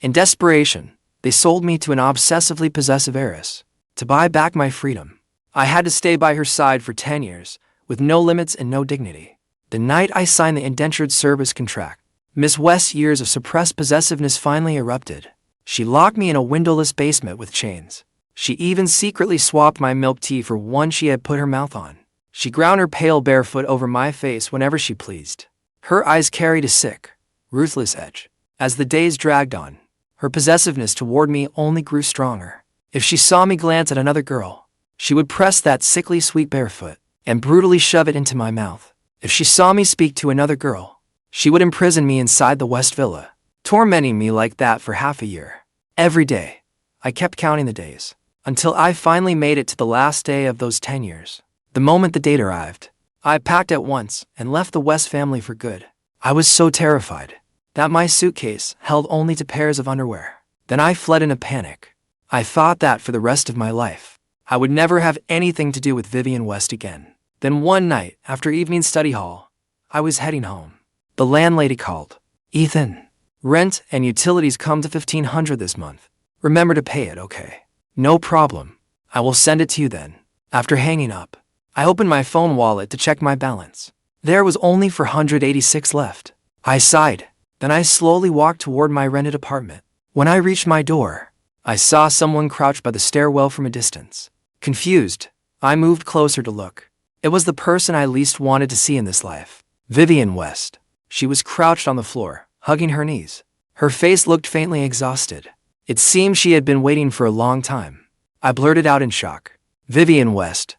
In desperation, they sold me to an obsessively possessive heiress to buy back my freedom. I had to stay by her side for 10 years, with no limits and no dignity. The night I signed the indentured service contract, Miss West's years of suppressed possessiveness finally erupted. She locked me in a windowless basement with chains. She even secretly swapped my milk tea for one she had put her mouth on. She ground her pale barefoot over my face whenever she pleased. Her eyes carried a sick, ruthless edge. As the days dragged on, her possessiveness toward me only grew stronger. If she saw me glance at another girl, she would press that sickly sweet barefoot and brutally shove it into my mouth. If she saw me speak to another girl, she would imprison me inside the West Villa, tormenting me like that for half a year. Every day, I kept counting the days, until I finally made it to the last day of those 10 years. The moment the date arrived, I packed at once and left the West family for good. I was so terrified that my suitcase held only 2 pairs of underwear. Then I fled in a panic. I thought that for the rest of my life, I would never have anything to do with Vivian West again. Then one night, after evening study hall, I was heading home. The landlady called. "Ethan, rent and utilities come to $1,500 this month. Remember to pay it, okay?" "No problem. I will send it to you then." After hanging up, I opened my phone wallet to check my balance. There was only $486 left. I sighed. Then I slowly walked toward my rented apartment. When I reached my door, I saw someone crouched by the stairwell from a distance. Confused, I moved closer to look. It was the person I least wanted to see in this life. Vivian West. She was crouched on the floor, hugging her knees. Her face looked faintly exhausted. It seemed she had been waiting for a long time. I blurted out in shock. "Vivian West,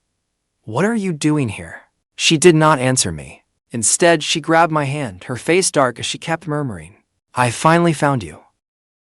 what are you doing here?" She did not answer me. Instead, she grabbed my hand, her face dark as she kept murmuring, "I finally found you.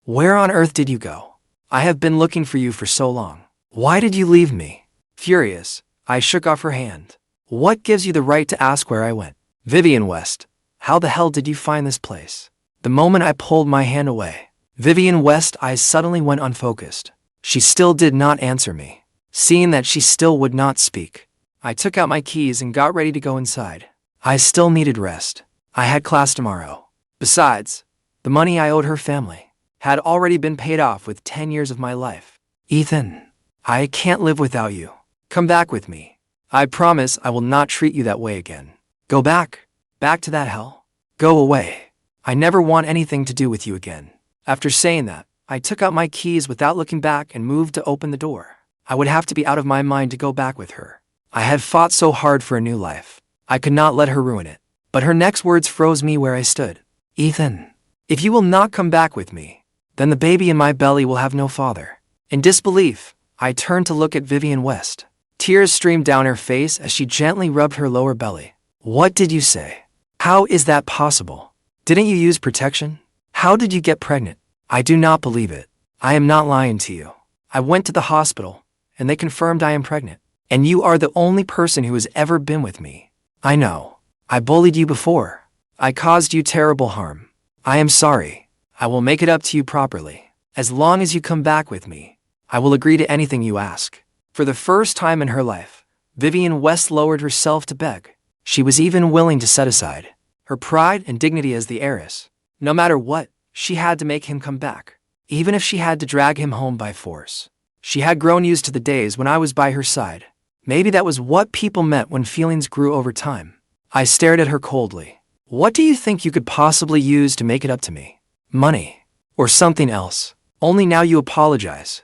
Where on earth did you go? I have been looking for you for so long. Why did you leave me?" Furious, I shook off her hand. "What gives you the right to ask where I went?" "Vivian West, how the hell did you find this place?" The moment I pulled my hand away, Vivian West's eyes suddenly went unfocused. She still did not answer me. Seeing that she still would not speak, I took out my keys and got ready to go inside. I still needed rest. I had class tomorrow. Besides, the money I owed her family had already been paid off with 10 years of my life. "Ethan, I can't live without you. Come back with me. I promise I will not treat you that way again." "Go back? Back to that hell? Go away. I never want anything to do with you again." After saying that, I took out my keys without looking back and moved to open the door. I would have to be out of my mind to go back with her. I had fought so hard for a new life. I could not let her ruin it. But her next words froze me where I stood. "Ethan, if you will not come back with me, then the baby in my belly will have no father." In disbelief, I turned to look at Vivian West. Tears streamed down her face as she gently rubbed her lower belly. "What did you say? How is that possible? Didn't you use protection? How did you get pregnant?" "I do not believe it. I am not lying to you. I went to the hospital, and they confirmed I am pregnant. And you are the only person who has ever been with me. I know. I bullied you before. I caused you terrible harm. I am sorry. I will make it up to you properly. As long as you come back with me, I will agree to anything you ask." For the first time in her life, Vivian West lowered herself to beg. She was even willing to set aside her pride and dignity as the heiress. No matter what, she had to make him come back, even if she had to drag him home by force. She had grown used to the days when I was by her side. Maybe that was what people meant when feelings grew over time. I stared at her coldly. "What do you think you could possibly use to make it up to me? Money? Or something else? Only now you apologize.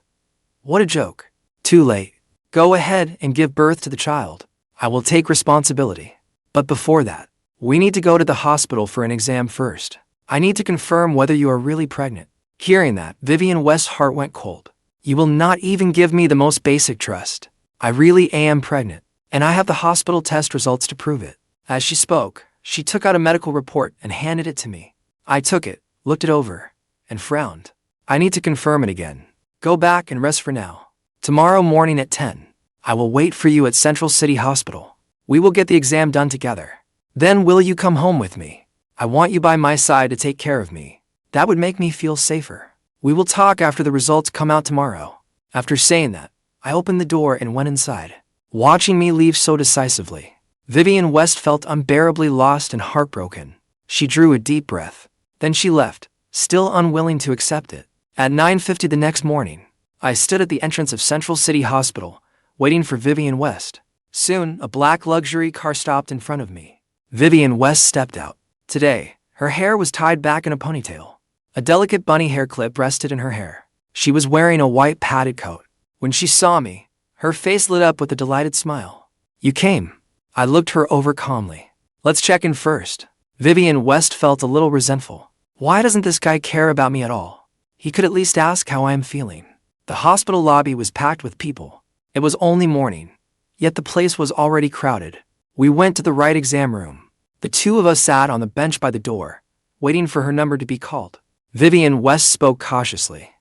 What a joke." "Too late. Go ahead and give birth to the child. I will take responsibility. But before that, we need to go to the hospital for an exam first. I need to confirm whether you are really pregnant." Hearing that, Vivian West's heart went cold. "You will not even give me the most basic trust. I really am pregnant, and I have the hospital test results to prove it." As she spoke, she took out a medical report and handed it to me. I took it, looked it over, and frowned. "I need to confirm it again. Go back and rest for now. Tomorrow morning at 10, I will wait for you at Central City Hospital. We will get the exam done together. Then will you come home with me? I want you by my side to take care of me. That would make me feel safer. We will talk after the results come out tomorrow." After saying that, I opened the door and went inside. Watching me leave so decisively, Vivian West felt unbearably lost and heartbroken. She drew a deep breath. Then she left, still unwilling to accept it. At 9:50 the next morning, I stood at the entrance of Central City Hospital, waiting for Vivian West. Soon, a black luxury car stopped in front of me. Vivian West stepped out. Today, her hair was tied back in a ponytail. A delicate bunny hair clip rested in her hair. She was wearing a white padded coat. When she saw me, her face lit up with a delighted smile. "You came." I looked her over calmly. "Let's check in first." Vivian West felt a little resentful. Why doesn't this guy care about me at all? He could at least ask how I am feeling. The hospital lobby was packed with people. It was only morning, yet the place was already crowded. We went to the right exam room. The two of us sat on the bench by the door, waiting for her number to be called. Vivian West spoke cautiously.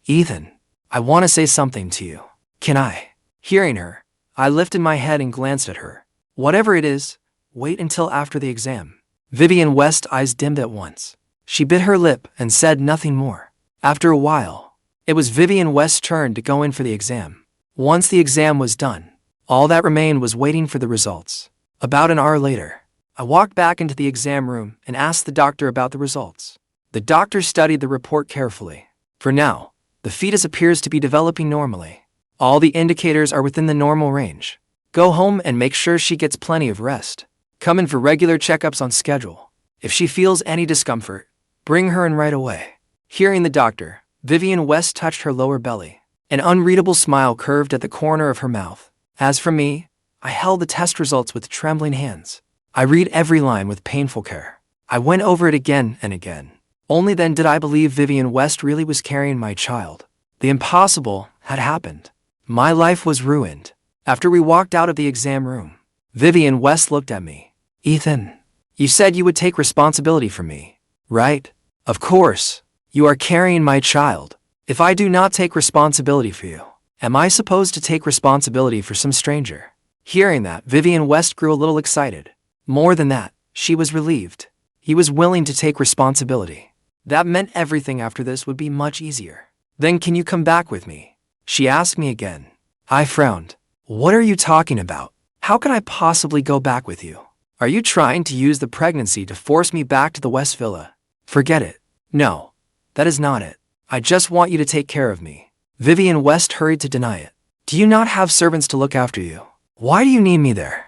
Ethan, I want to say something to you. Can I?" Hearing her, I lifted my head and glanced at her. "Whatever it is, wait until after the exam." Vivian West's eyes dimmed at once. She bit her lip and said nothing more. After a while, it was Vivian West's turn to go in for the exam. Once the exam was done, all that remained was waiting for the results. About an hour later, I walked back into the exam room and asked the doctor about the results. The doctor studied the report carefully. For now, the fetus appears to be developing normally. All the indicators are within the normal range. Go home and make sure she gets plenty of rest. Come in for regular checkups on schedule. If she feels any discomfort, bring her in right away. Hearing the doctor, Vivian West touched her lower belly. An unreadable smile curved at the corner of her mouth. As for me, I held the test results with trembling hands. I read every line with painful care. I went over it again and again. Only then did I believe Vivian West really was carrying my child. The impossible had happened. My life was ruined. After we walked out of the exam room, Vivian West looked at me. "Ethan, you said you would take responsibility for me, right?" "Of course. You are carrying my child. If I do not take responsibility for you, am I supposed to take responsibility for some stranger?" Hearing that, Vivian West grew a little excited. More than that, she was relieved. He was willing to take responsibility. That meant everything after this would be much easier. "Then can you come back with me?" she asked me again. I frowned. "What are you talking about? How can I possibly go back with you? Are you trying to use the pregnancy to force me back to the West Villa?" "Forget it. No, that is not it. I just want you to take care of me." Vivian West hurried to deny it. "Do you not have servants to look after you? Why do you need me there?"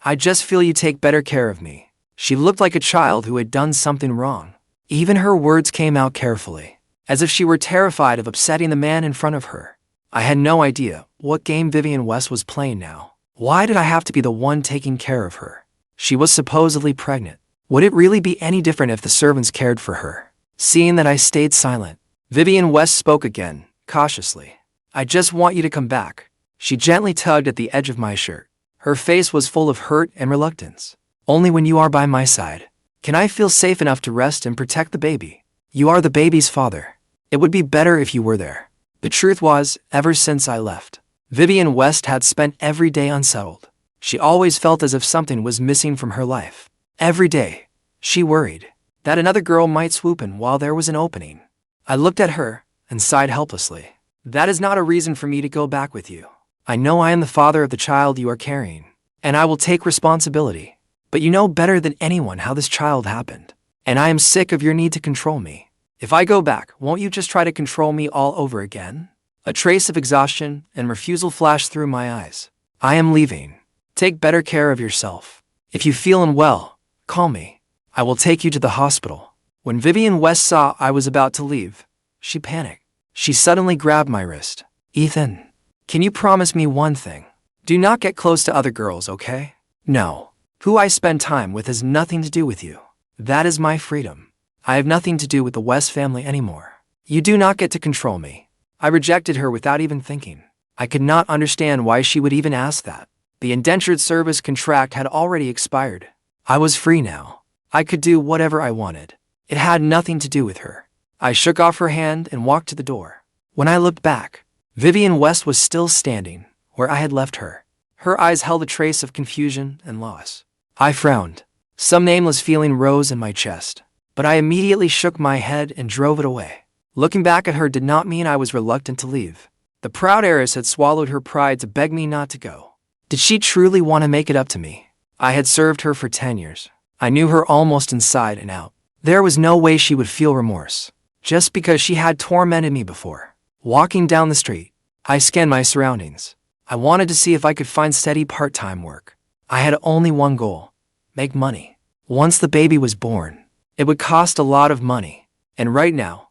I just feel you take better care of me." She looked like a child who had done something wrong. Even her words came out carefully, as if she were terrified of upsetting the man in front of her. I had no idea what game Vivian West was playing now. Why did I have to be the one taking care of her? She was supposedly pregnant. Would it really be any different if the servants cared for her? Seeing that I stayed silent, Vivian West spoke again, cautiously. "I just want you to come back." She gently tugged at the edge of my shirt. Her face was full of hurt and reluctance. "Only when you are by my side can I feel safe enough to rest and protect the baby. You are the baby's father. It would be better if you were there." The truth was, ever since I left, Vivian West had spent every day unsettled. She always felt as if something was missing from her life. Every day, she worried that another girl might swoop in while there was an opening. I looked at her and sighed helplessly. "That is not a reason for me to go back with you. I know I am the father of the child you are carrying, and I will take responsibility. But you know better than anyone how this child happened, and I am sick of your need to control me. If I go back, won't you just try to control me all over again?" A trace of exhaustion and refusal flashed through my eyes. "I am leaving. Take better care of yourself. If you feel unwell, call me. I will take you to the hospital." When Vivian West saw I was about to leave, she panicked. She suddenly grabbed my wrist. "Ethan, can you promise me one thing? Do not get close to other girls, okay? No. Who I spend time with has nothing to do with you. That is my freedom. I have nothing to do with the West family anymore. You do not get to control me." I rejected her without even thinking. I could not understand why she would even ask that. The indentured service contract had already expired. I was free now. I could do whatever I wanted. It had nothing to do with her. I shook off her hand and walked to the door. When I looked back, Vivian West was still standing where I had left her. Her eyes held a trace of confusion and loss. I frowned. Some nameless feeling rose in my chest, but I immediately shook my head and drove it away. Looking back at her did not mean I was reluctant to leave. The proud heiress had swallowed her pride to beg me not to go. Did she truly want to make it up to me? I had served her for 10 years. I knew her almost inside and out. There was no way she would feel remorse. just because she had tormented me before. Walking down the street, I scanned my surroundings. I wanted to see if I could find steady part-time work. I had only one goal: make money. Once the baby was born, it would cost a lot of money, and right now,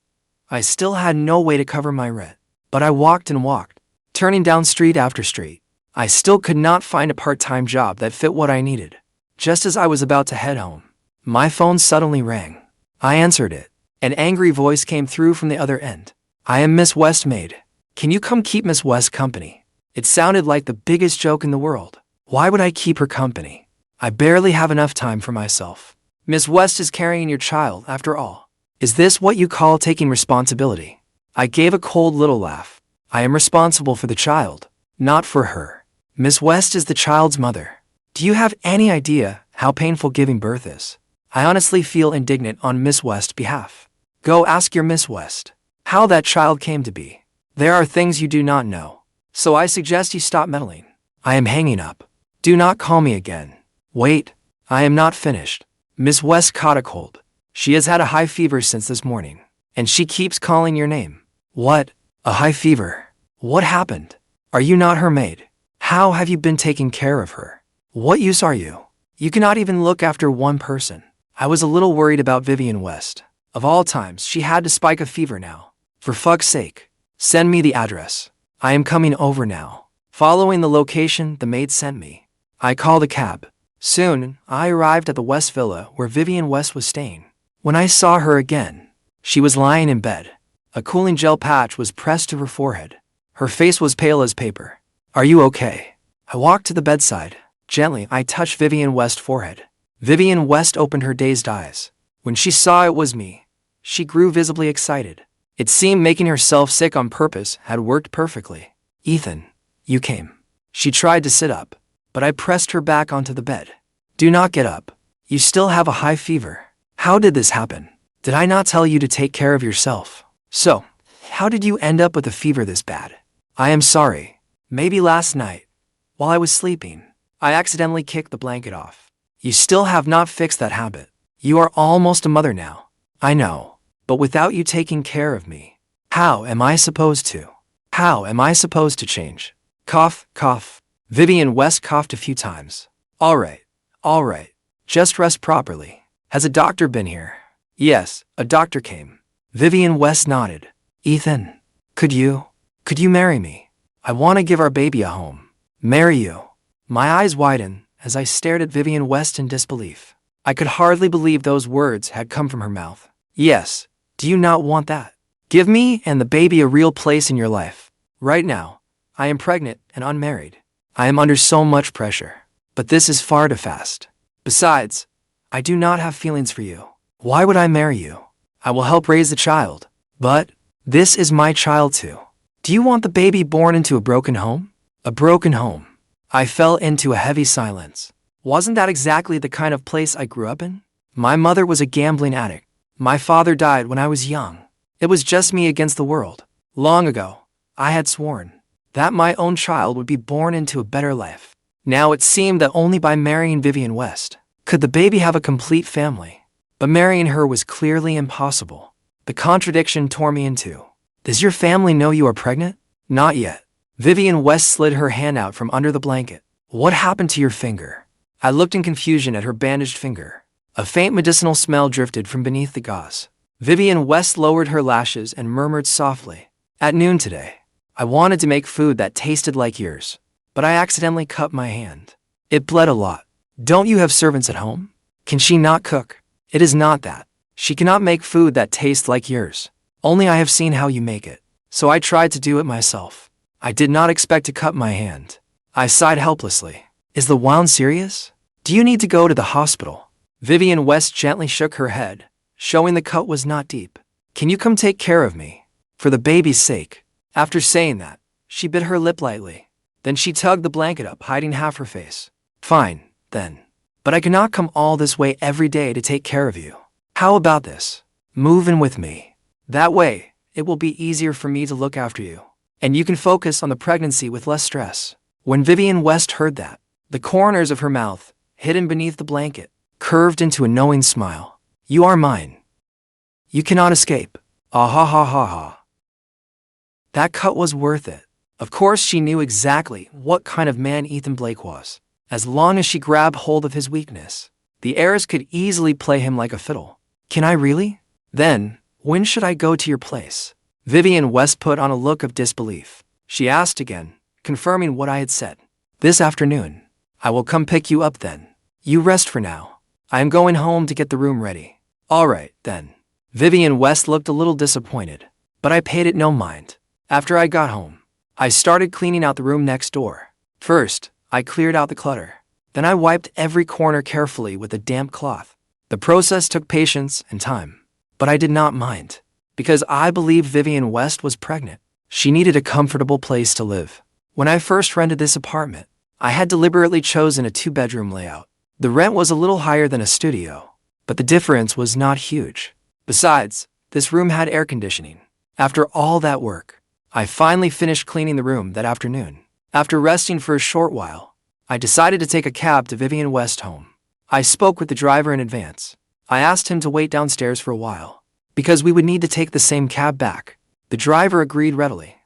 I still had no way to cover my rent. But I walked and walked, turning down street after street. I still could not find a part-time job that fit what I needed. Just as I was about to head home, my phone suddenly rang. I answered it. An angry voice came through from the other end. "I am Miss West's maid. Can you come keep Miss West company?" It sounded like the biggest joke in the world. Why would I keep her company? I barely have enough time for myself. Miss West is carrying your child, after all. Is this what you call taking responsibility? I gave a cold little laugh. I am responsible for the child, not for her. Miss West is the child's mother. Do you have any idea how painful giving birth is? I honestly feel indignant on Miss West's behalf. Go ask your Miss West how that child came to be. There are things you do not know, so I suggest you stop meddling. I am hanging up. Do not call me again. Wait, I am not finished. Miss West caught a cold. She has had a high fever since this morning, and she keeps calling your name. What? A high fever? What happened? Are you not her maid? How have you been taking care of her? What use are you? You cannot even look after one person. I was a little worried about Vivian West. Of all times, she had to spike a fever now. For fuck's sake, send me the address. I am coming over now. Following the location the maid sent me, I called a cab. Soon, I arrived at the West Villa where Vivian West was staying. When I saw her again, she was lying in bed. A cooling gel patch was pressed to her forehead. Her face was pale as paper. "Are you okay?" I walked to the bedside. Gently, I touched Vivian West's forehead. Vivian West opened her dazed eyes. When she saw it was me, she grew visibly excited. It seemed making herself sick on purpose had worked perfectly. "Ethan, you came." She tried to sit up, but I pressed her back onto the bed. "Do not get up. You still have a high fever. How did this happen? Did I not tell you to take care of yourself? So, how did you end up with a fever this bad?" "I am sorry. Maybe last night, while I was sleeping, I accidentally kicked the blanket off. You still have not fixed that habit. You are almost a mother now. I know, but without you taking care of me, how am I supposed to? How am I supposed to change?" Cough, cough. Vivian West coughed a few times. All right. Just rest properly. Has a doctor been here?" "Yes, a doctor came." Vivian West nodded. "Ethan, could you marry me? I want to give our baby a home." "Marry you?" My eyes widened as I stared at Vivian West in disbelief. I could hardly believe those words had come from her mouth. "Yes. Do you not want that? Give me and the baby a real place in your life. Right now, I am pregnant and unmarried. I am under so much pressure. But this is far too fast. Besides, I do not have feelings for you. Why would I marry you? I will help raise the child. But this is my child too. Do you want the baby born into a broken home?" A broken home. I fell into a heavy silence. Wasn't that exactly the kind of place I grew up in? My mother was a gambling addict. My father died when I was young. It was just me against the world. Long ago, I had sworn that my own child would be born into a better life. Now it seemed that only by marrying Vivian West could the baby have a complete family. But marrying her was clearly impossible. The contradiction tore me in two. "Does your family know you are pregnant?" "Not yet." Vivian West slid her hand out from under the blanket. "What happened to your finger?" I looked in confusion at her bandaged finger. A faint medicinal smell drifted from beneath the gauze. Vivian West lowered her lashes and murmured softly, "At noon today, I wanted to make food that tasted like yours, but I accidentally cut my hand. It bled a lot. Don't you have servants at home? Can she not cook?" "It is not that. She cannot make food that tastes like yours. Only I have seen how you make it, so I tried to do it myself. I did not expect to cut my hand." I sighed helplessly. "Is the wound serious? Do you need to go to the hospital?" Vivian West gently shook her head, showing the cut was not deep. "Can you come take care of me? For the baby's sake." After saying that, she bit her lip lightly. Then she tugged the blanket up, hiding half her face. "Fine, then. But I cannot come all this way every day to take care of you. How about this? Move in with me. That way, it will be easier for me to look after you, and you can focus on the pregnancy with less stress." When Vivian West heard that, the corners of her mouth, hidden beneath the blanket, curved into a knowing smile. "You are mine. You cannot escape." Ah ha ha ha ha. That cut was worth it. Of course she knew exactly what kind of man Ethan Blake was. As long as she grabbed hold of his weakness, the heiress could easily play him like a fiddle. Can I really? Then, when should I go to your place? Vivian West put on a look of disbelief. She asked again, confirming what I had said. This afternoon. I will come pick you up then. You rest for now. I am going home to get the room ready. All right, then. Vivian West looked a little disappointed, but I paid it no mind. After I got home, I started cleaning out the room next door. First, I cleared out the clutter. Then I wiped every corner carefully with a damp cloth. The process took patience and time, but I did not mind, because I believed Vivian West was pregnant. She needed a comfortable place to live. When I first rented this apartment, I had deliberately chosen a 2-bedroom layout. The rent was a little higher than a studio, but the difference was not huge. Besides, this room had air conditioning. After all that work, I finally finished cleaning the room that afternoon. After resting for a short while, I decided to take a cab to Vivian West's home. I spoke with the driver in advance. I asked him to wait downstairs for a while, because we would need to take the same cab back. The driver agreed readily.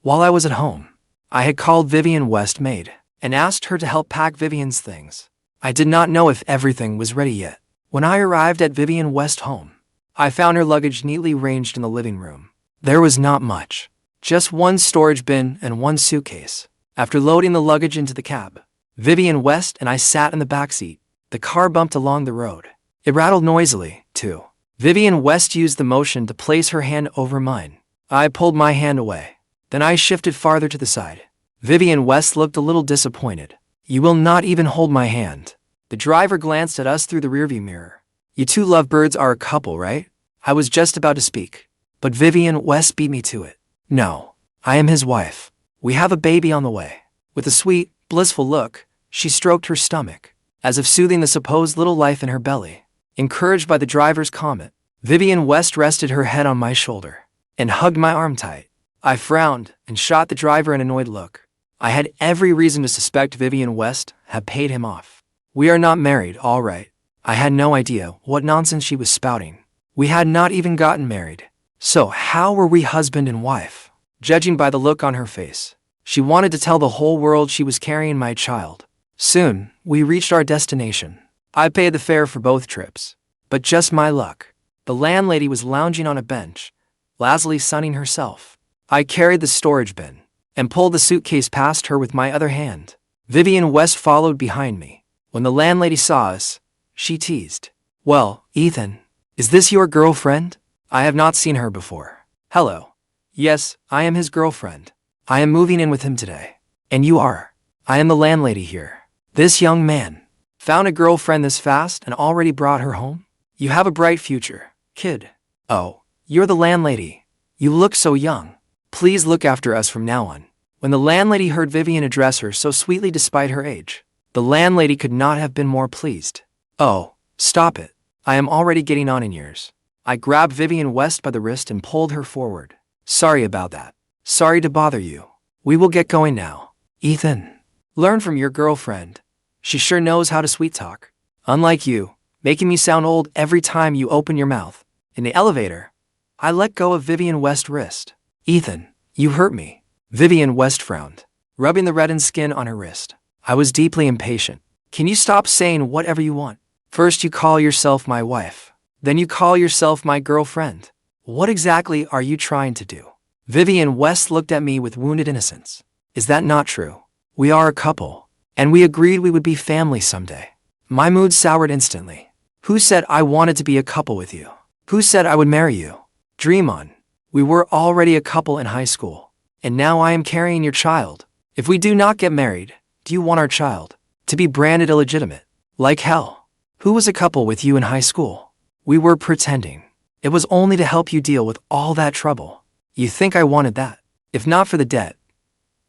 While I was at home, I had called Vivian West's maid and asked her to help pack Vivian's things. I did not know if everything was ready yet. When I arrived at Vivian West's home, I found her luggage neatly arranged in the living room. There was not much, just one storage bin and one suitcase. After loading the luggage into the cab, Vivian West and I sat in the back seat. The car bumped along the road. It rattled noisily, too. Vivian West used the motion to place her hand over mine. I pulled my hand away. Then I shifted farther to the side. Vivian West looked a little disappointed. You will not even hold my hand. The driver glanced at us through the rearview mirror. You two lovebirds are a couple, right? I was just about to speak, but Vivian West beat me to it. No, I am his wife. We have a baby on the way. With a sweet, blissful look, she stroked her stomach, as if soothing the supposed little life in her belly. Encouraged by the driver's comment, Vivian West rested her head on my shoulder and hugged my arm tight. I frowned and shot the driver an annoyed look. I had every reason to suspect Vivian West had paid him off. We are not married, all right. I had no idea what nonsense she was spouting. We had not even gotten married. So how were we husband and wife? Judging by the look on her face, she wanted to tell the whole world she was carrying my child. Soon, we reached our destination. I paid the fare for both trips. But just my luck. The landlady was lounging on a bench, lazily sunning herself. I carried the storage bin and pulled the suitcase past her with my other hand. Vivian West followed behind me. When the landlady saw us, she teased. Well, Ethan, is this your girlfriend? I have not seen her before. Hello. Yes, I am his girlfriend. I am moving in with him today. And you are? I am the landlady here. This young man found a girlfriend this fast and already brought her home? You have a bright future, kid. Oh, you're the landlady. You look so young. Please look after us from now on. When the landlady heard Vivian address her so sweetly despite her age, the landlady could not have been more pleased. Oh, stop it. I am already getting on in years. I grabbed Vivian West by the wrist and pulled her forward. Sorry about that. Sorry to bother you. We will get going now. Ethan, learn from your girlfriend. She sure knows how to sweet talk. Unlike you, making me sound old every time you open your mouth. In the elevator, I let go of Vivian West's wrist. Ethan, you hurt me. Vivian West frowned, rubbing the reddened skin on her wrist. I was deeply impatient. Can you stop saying whatever you want? First you call yourself my wife. Then you call yourself my girlfriend. What exactly are you trying to do? Vivian West looked at me with wounded innocence. Is that not true? We are a couple, and we agreed we would be family someday. My mood soured instantly. Who said I wanted to be a couple with you? Who said I would marry you? Dream on. We were already a couple in high school, and now I am carrying your child. If we do not get married, do you want our child to be branded illegitimate? Like hell. Who was a couple with you in high school? We were pretending. It was only to help you deal with all that trouble. You think I wanted that? If not for the debt,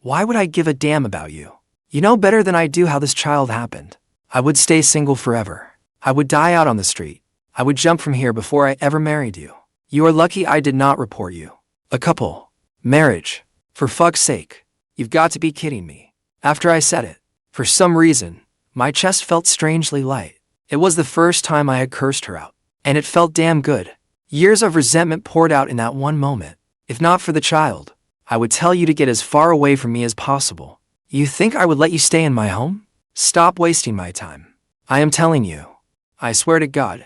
why would I give a damn about you? You know better than I do how this child happened. I would stay single forever. I would die out on the street. I would jump from here before I ever married you. You are lucky I did not report you. A couple. Marriage. For fuck's sake. You've got to be kidding me. After I said it, for some reason, my chest felt strangely light. It was the first time I had cursed her out, and it felt damn good. Years of resentment poured out in that one moment. If not for the child, I would tell you to get as far away from me as possible. You think I would let you stay in my home? Stop wasting my time. I am telling you. I swear to God,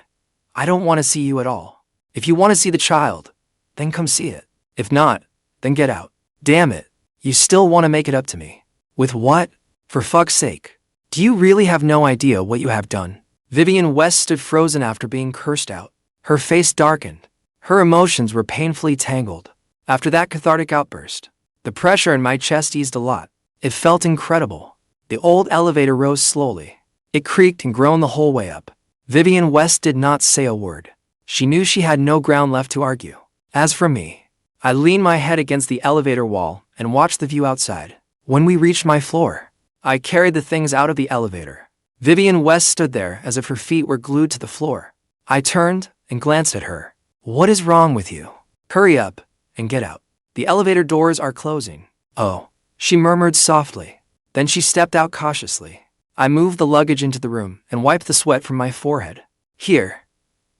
I don't want to see you at all. If you want to see the child, then come see it. If not, then get out. Damn it, you still want to make it up to me. With what? For fuck's sake. Do you really have no idea what you have done? Vivian West stood frozen after being cursed out. Her face darkened. Her emotions were painfully tangled. After that cathartic outburst, the pressure in my chest eased a lot. It felt incredible. The old elevator rose slowly. It creaked and groaned the whole way up. Vivian West did not say a word. She knew she had no ground left to argue. As for me, I leaned my head against the elevator wall and watched the view outside. When we reached my floor, I carried the things out of the elevator. Vivian West stood there as if her feet were glued to the floor. I turned and glanced at her. What is wrong with you? Hurry up and get out. The elevator doors are closing. Oh, she murmured softly. Then she stepped out cautiously. I moved the luggage into the room and wiped the sweat from my forehead. Here,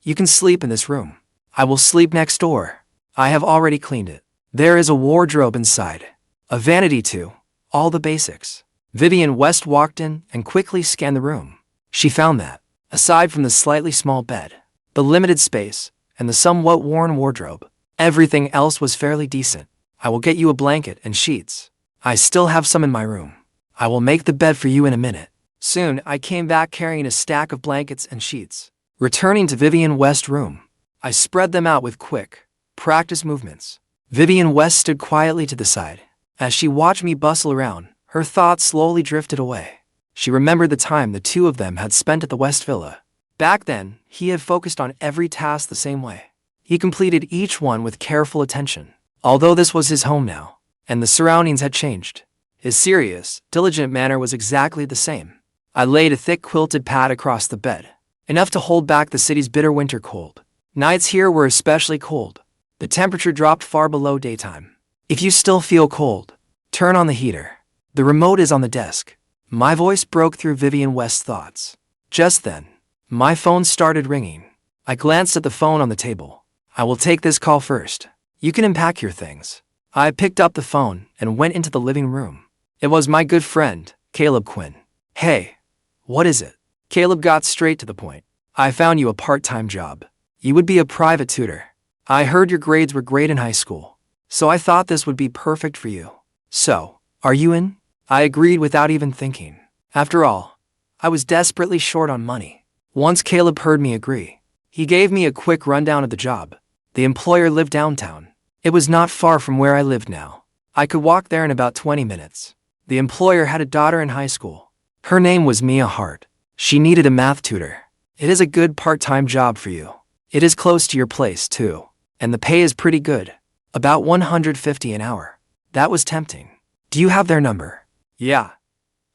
you can sleep in this room. I will sleep next door. I have already cleaned it. There is a wardrobe inside. A vanity too. All the basics. Vivian West walked in and quickly scanned the room. She found that, aside from the slightly small bed, the limited space, and the somewhat worn wardrobe, everything else was fairly decent. I will get you a blanket and sheets. I still have some in my room. I will make the bed for you in a minute. Soon, I came back carrying a stack of blankets and sheets. Returning to Vivian West's room, I spread them out with quick, practiced movements. Vivian West stood quietly to the side. As she watched me bustle around, her thoughts slowly drifted away. She remembered the time the two of them had spent at the West Villa. Back then, he had focused on every task the same way. He completed each one with careful attention. Although this was his home now, and the surroundings had changed, his serious, diligent manner was exactly the same. I laid a thick quilted pad across the bed, enough to hold back the city's bitter winter cold. Nights here were especially cold. The temperature dropped far below daytime. If you still feel cold, turn on the heater. The remote is on the desk. My voice broke through Vivian West's thoughts. Just then, my phone started ringing. I glanced at the phone on the table. I will take this call first. You can unpack your things. I picked up the phone and went into the living room. It was my good friend, Caleb Quinn. Hey, what is it? Caleb got straight to the point. I found you a part-time job. You would be a private tutor. I heard your grades were great in high school, so I thought this would be perfect for you. So, are you in? I agreed without even thinking. After all, I was desperately short on money. Once Caleb heard me agree, he gave me a quick rundown of the job. The employer lived downtown. It was not far from where I lived now. I could walk there in about 20 minutes. The employer had a daughter in high school. Her name was Mia Hart. She needed a math tutor. It is a good part-time job for you. It is close to your place, too. And the pay is pretty good. About $150 an hour. That was tempting. Do you have their number? Yeah.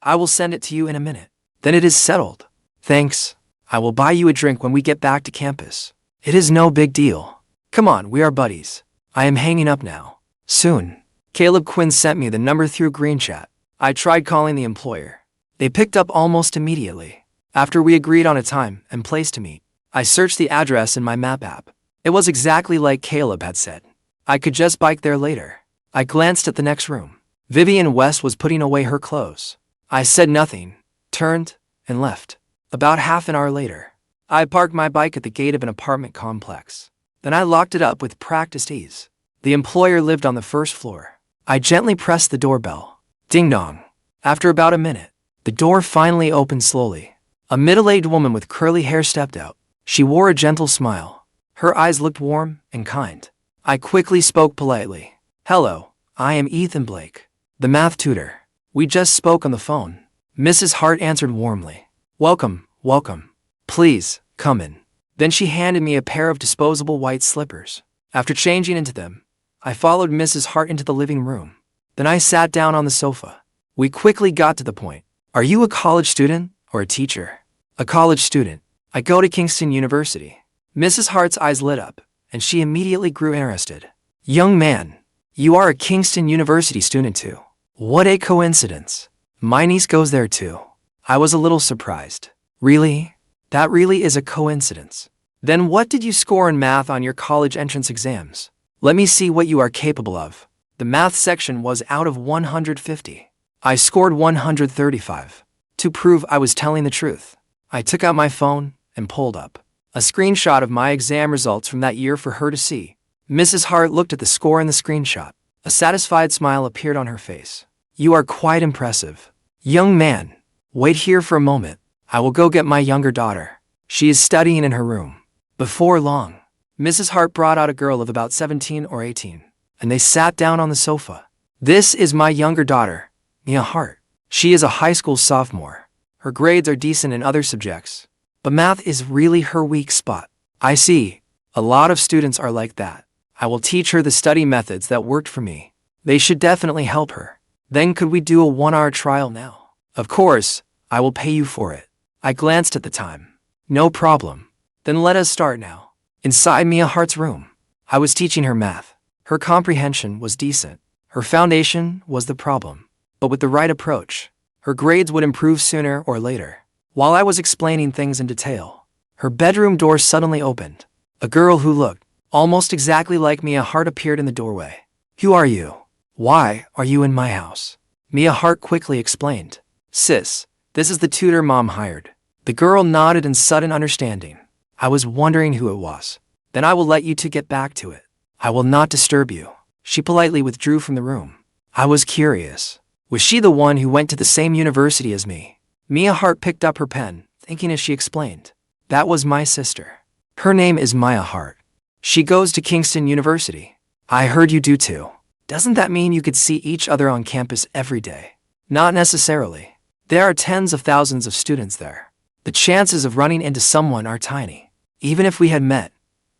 I will send it to you in a minute. Then it is settled. Thanks. I will buy you a drink when we get back to campus. It is no big deal. Come on, we are buddies. I am hanging up now. Soon. Caleb Quinn sent me the number through Green Chat. I tried calling the employer. They picked up almost immediately. After we agreed on a time and place to meet, I searched the address in my map app. It was exactly like Caleb had said. I could just bike there later. I glanced at the next room. Vivian West was putting away her clothes. I said nothing, turned, and left. About half an hour later, I parked my bike at the gate of an apartment complex. Then I locked it up with practiced ease. The employer lived on the first floor. I gently pressed the doorbell. Ding dong. After about a minute, the door finally opened slowly. A middle-aged woman with curly hair stepped out. She wore a gentle smile. Her eyes looked warm and kind. I quickly spoke politely. Hello, I am Ethan Blake, the math tutor. We just spoke on the phone. Mrs. Hart answered warmly. Welcome, welcome. Please, come in. Then she handed me a pair of disposable white slippers. After changing into them, I followed Mrs. Hart into the living room. Then I sat down on the sofa. We quickly got to the point. Are you a college student or a teacher? A college student. I go to Kingston University. Mrs. Hart's eyes lit up, and she immediately grew interested. Young man, you are a Kingston University student too. What a coincidence. My niece goes there too. I was a little surprised. Really? That really is a coincidence. Then what did you score in math on your college entrance exams? Let me see what you are capable of. The math section was out of 150. I scored 135. To prove I was telling the truth, I took out my phone and pulled up a screenshot of my exam results from that year for her to see. Mrs. Hart looked at the score in the screenshot. A satisfied smile appeared on her face. You are quite impressive. Young man, wait here for a moment. I will go get my younger daughter. She is studying in her room. Before long, Mrs. Hart brought out a girl of about 17 or 18, and they sat down on the sofa. This is my younger daughter, Mia Hart. She is a high school sophomore. Her grades are decent in other subjects, but math is really her weak spot. I see. A lot of students are like that. I will teach her the study methods that worked for me. They should definitely help her. Then could we do a 1-hour trial now? Of course, I will pay you for it. I glanced at the time. No problem. Then let us start now. Inside Mia Hart's room, I was teaching her math. Her comprehension was decent. Her foundation was the problem. But with the right approach, her grades would improve sooner or later. While I was explaining things in detail, her bedroom door suddenly opened. A girl who looked almost exactly like Mia Hart appeared in the doorway. Who are you? Why are you in my house? Mia Hart quickly explained. Sis, this is the tutor Mom hired. The girl nodded in sudden understanding. I was wondering who it was. Then I will let you two get back to it. I will not disturb you. She politely withdrew from the room. I was curious. Was she the one who went to the same university as me? Mia Hart picked up her pen, thinking as she explained. That was my sister. Her name is Maya Hart. She goes to Kingston University. I heard you do too. Doesn't that mean you could see each other on campus every day? Not necessarily. There are tens of thousands of students there. The chances of running into someone are tiny. Even if we had met,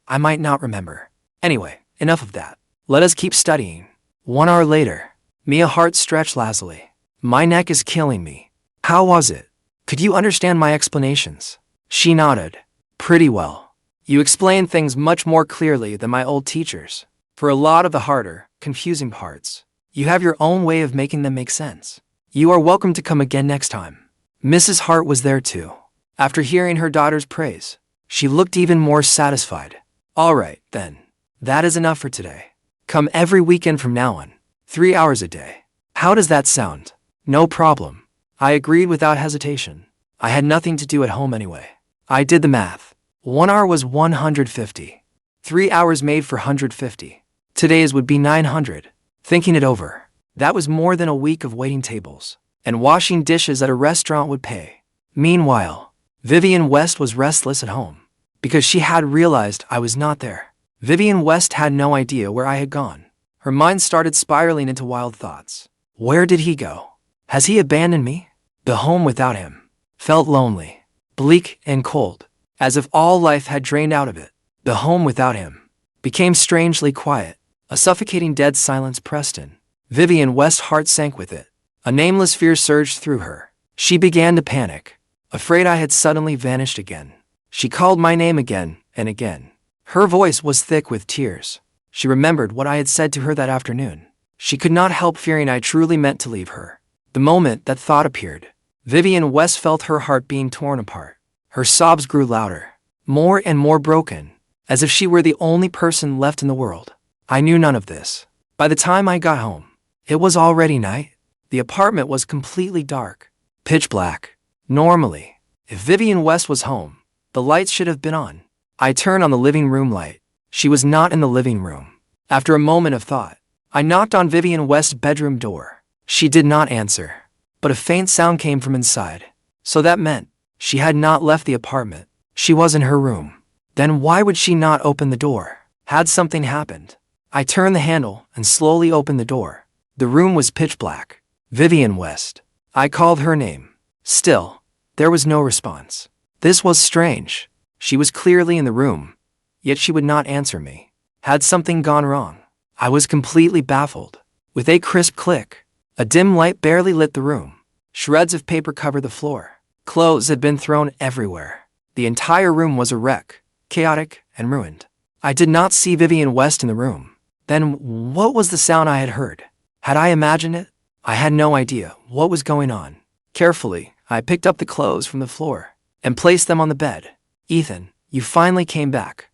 I might not remember. Anyway, enough of that. Let us keep studying. 1 hour later, Mia Hart stretched lazily. My neck is killing me. How was it? Could you understand my explanations? She nodded. Pretty well. You explained things much more clearly than my old teachers. For a lot of the harder, confusing parts, you have your own way of making them make sense. You are welcome to come again next time. Mrs. Hart was there too. After hearing her daughter's praise, she looked even more satisfied. All right, then. That is enough for today. Come every weekend from now on. 3 hours a day. How does that sound? No problem. I agreed without hesitation. I had nothing to do at home anyway. I did the math. 1 hour was 150. 3 hours made for 150. Today's would be 900. Thinking it over, that was more than a week of waiting tables and washing dishes at a restaurant would pay. Meanwhile, Vivian West was restless at home because she had realized I was not there. Vivian West had no idea where I had gone. Her mind started spiraling into wild thoughts. Where did he go? Has he abandoned me? The home without him felt lonely, bleak and cold, as if all life had drained out of it. The home without him became strangely quiet. A suffocating dead silence pressed in. Vivian West's heart sank with it. A nameless fear surged through her. She began to panic, afraid I had suddenly vanished again. She called my name again and again. Her voice was thick with tears. She remembered what I had said to her that afternoon. She could not help fearing I truly meant to leave her. The moment that thought appeared, Vivian West felt her heart being torn apart. Her sobs grew louder, more and more broken, as if she were the only person left in the world. I knew none of this. By the time I got home, it was already night. The apartment was completely dark, pitch black. Normally, if Vivian West was home, the lights should have been on. I turned on the living room light. She was not in the living room. After a moment of thought, I knocked on Vivian West's bedroom door. She did not answer, but a faint sound came from inside. So that meant she had not left the apartment. She was in her room. Then why would she not open the door? Had something happened? I turned the handle and slowly opened the door. The room was pitch black. Vivian West. I called her name. Still, there was no response. This was strange. She was clearly in the room, yet she would not answer me. Had something gone wrong? I was completely baffled. With a crisp click, a dim light barely lit the room. Shreds of paper covered the floor. Clothes had been thrown everywhere. The entire room was a wreck, chaotic and ruined. I did not see Vivian West in the room. Then what was the sound I had heard? Had I imagined it? I had no idea what was going on. Carefully, I picked up the clothes from the floor and placed them on the bed. Ethan, You finally came back.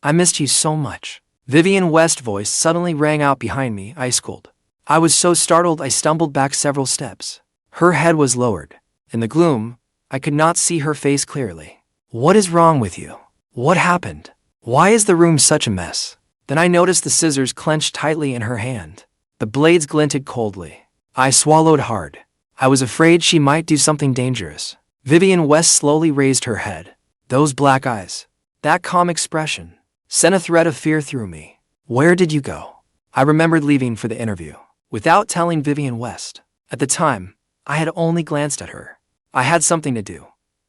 I missed you so much. Vivian West's voice suddenly rang out behind me, ice cold. I was so startled I stumbled back several steps. Her head was lowered. In the gloom, I could not see her face clearly. What is wrong with you? What happened? Why is the room such a mess? Then I noticed the scissors clenched tightly in her hand. The blades glinted coldly. I swallowed hard. I was afraid she might do something dangerous. Vivian West slowly raised her head. Those black eyes, that calm expression, sent a thread of fear through me. Where did you go? I remembered leaving for the interview, without telling Vivian West. At the time, I had only glanced at her. I had something to do,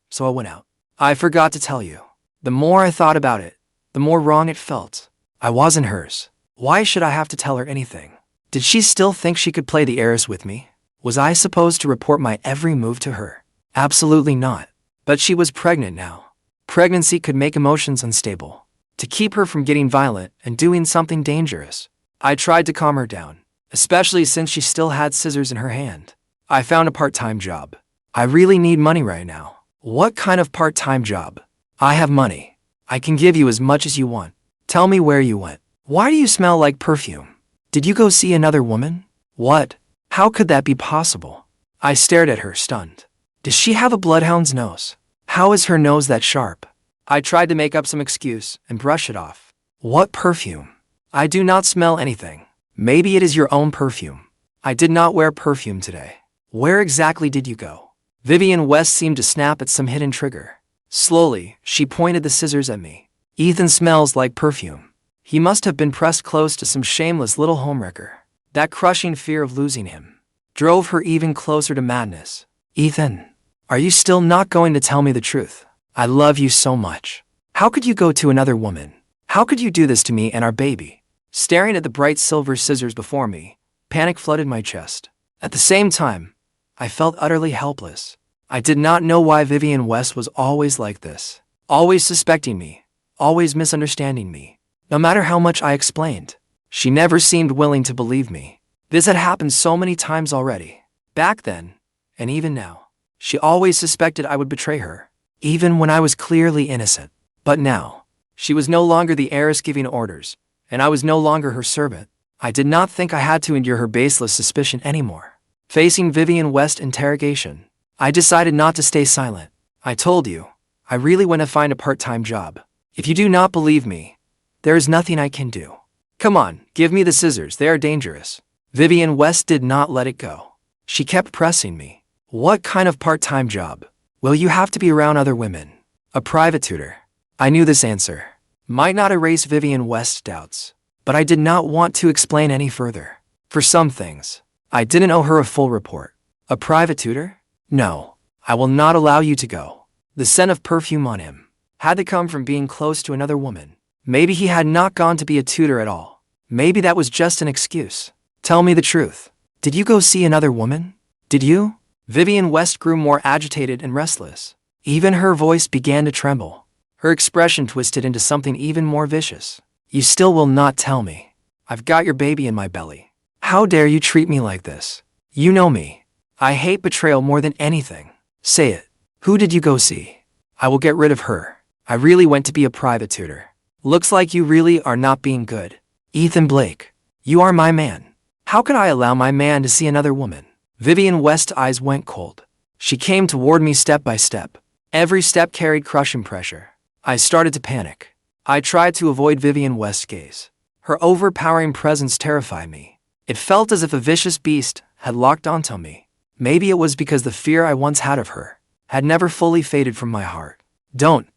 so I went out. I forgot to tell you. The more I thought about it, the more wrong it felt. I wasn't hers. Why should I have to tell her anything? Did she still think she could play the heiress with me? Was I supposed to report my every move to her? Absolutely not. But she was pregnant now. Pregnancy could make emotions unstable. To keep her from getting violent and doing something dangerous, I tried to calm her down, especially since she still had scissors in her hand. I found a part-time job. I really need money right now. What kind of part-time job? I have money. I can give you as much as you want. Tell me where you went. Why do you smell like perfume? Did you go see another woman? What? How could that be possible? I stared at her, stunned. Does she have a bloodhound's nose? How is her nose that sharp? I tried to make up some excuse and brush it off. What perfume? I do not smell anything. Maybe it is your own perfume. I did not wear perfume today. Where exactly did you go? Vivian West seemed to snap at some hidden trigger. Slowly, she pointed the scissors at me. Ethan smells like perfume. He must have been pressed close to some shameless little homewrecker. That crushing fear of losing him drove her even closer to madness. Ethan, are you still not going to tell me the truth? I love you so much. How could you go to another woman? How could you do this to me and our baby? Staring at the bright silver scissors before me, panic flooded my chest. At the same time, I felt utterly helpless. I did not know why Vivian West was always like this. Always suspecting me. Always misunderstanding me. No matter how much I explained, she never seemed willing to believe me. This had happened so many times already. Back then, and even now. She always suspected I would betray her, even when I was clearly innocent. But now, she was no longer the heiress giving orders, and I was no longer her servant. I did not think I had to endure her baseless suspicion anymore. Facing Vivian West's interrogation, I decided not to stay silent. I told you, I really want to find a part-time job. If you do not believe me, there is nothing I can do. Come on, give me the scissors, they are dangerous. Vivian West did not let it go. She kept pressing me. What kind of part-time job? Will you have to be around other women? A private tutor. I knew this answer might not erase Vivian West's doubts, but I did not want to explain any further. For some things, I didn't owe her a full report. A private tutor? No, I will not allow you to go. The scent of perfume on him had to come from being close to another woman. Maybe he had not gone to be a tutor at all. Maybe that was just an excuse. Tell me the truth. Did you go see another woman? Did you? Vivian West grew more agitated and restless. Even her voice began to tremble. Her expression twisted into something even more vicious. You still will not tell me. I've got your baby in my belly. How dare you treat me like this? You know me. I hate betrayal more than anything. Say it. Who did you go see? I will get rid of her. I really went to be a private tutor. Looks like you really are not being good. Ethan Blake, you are my man. How could I allow my man to see another woman? Vivian West's eyes went cold. She came toward me step by step. Every step carried crushing pressure. I started to panic. I tried to avoid Vivian West's gaze. Her overpowering presence terrified me. It felt as if a vicious beast had locked onto me. Maybe it was because the fear I once had of her had never fully faded from my heart. Don't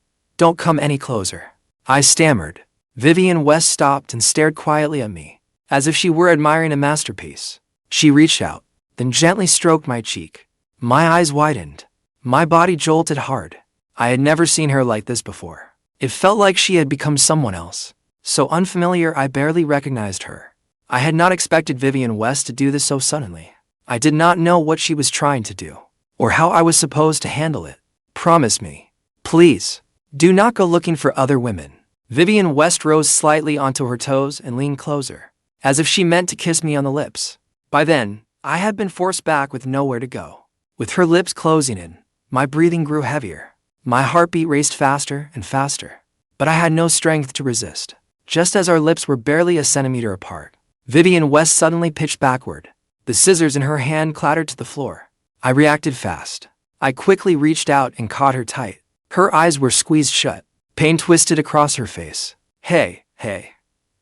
come any closer. I stammered. Vivian West stopped and stared quietly at me, as if she were admiring a masterpiece. She reached out, then gently stroked my cheek. My eyes widened. My body jolted hard. I had never seen her like this before. It felt like she had become someone else, so unfamiliar I barely recognized her. I had not expected Vivian West to do this so suddenly. I did not know what she was trying to do, or how I was supposed to handle it. Promise me. Please. Do not go looking for other women. Vivian West rose slightly onto her toes and leaned closer, as if she meant to kiss me on the lips. By then, I had been forced back with nowhere to go. With her lips closing in, my breathing grew heavier. My heartbeat raced faster and faster. but I had no strength to resist. Just as our lips were barely a centimeter apart, Vivian West suddenly pitched backward. The scissors in her hand clattered to the floor. I reacted fast. I quickly reached out and caught her tight. Her eyes were squeezed shut. Pain twisted across her face. Hey,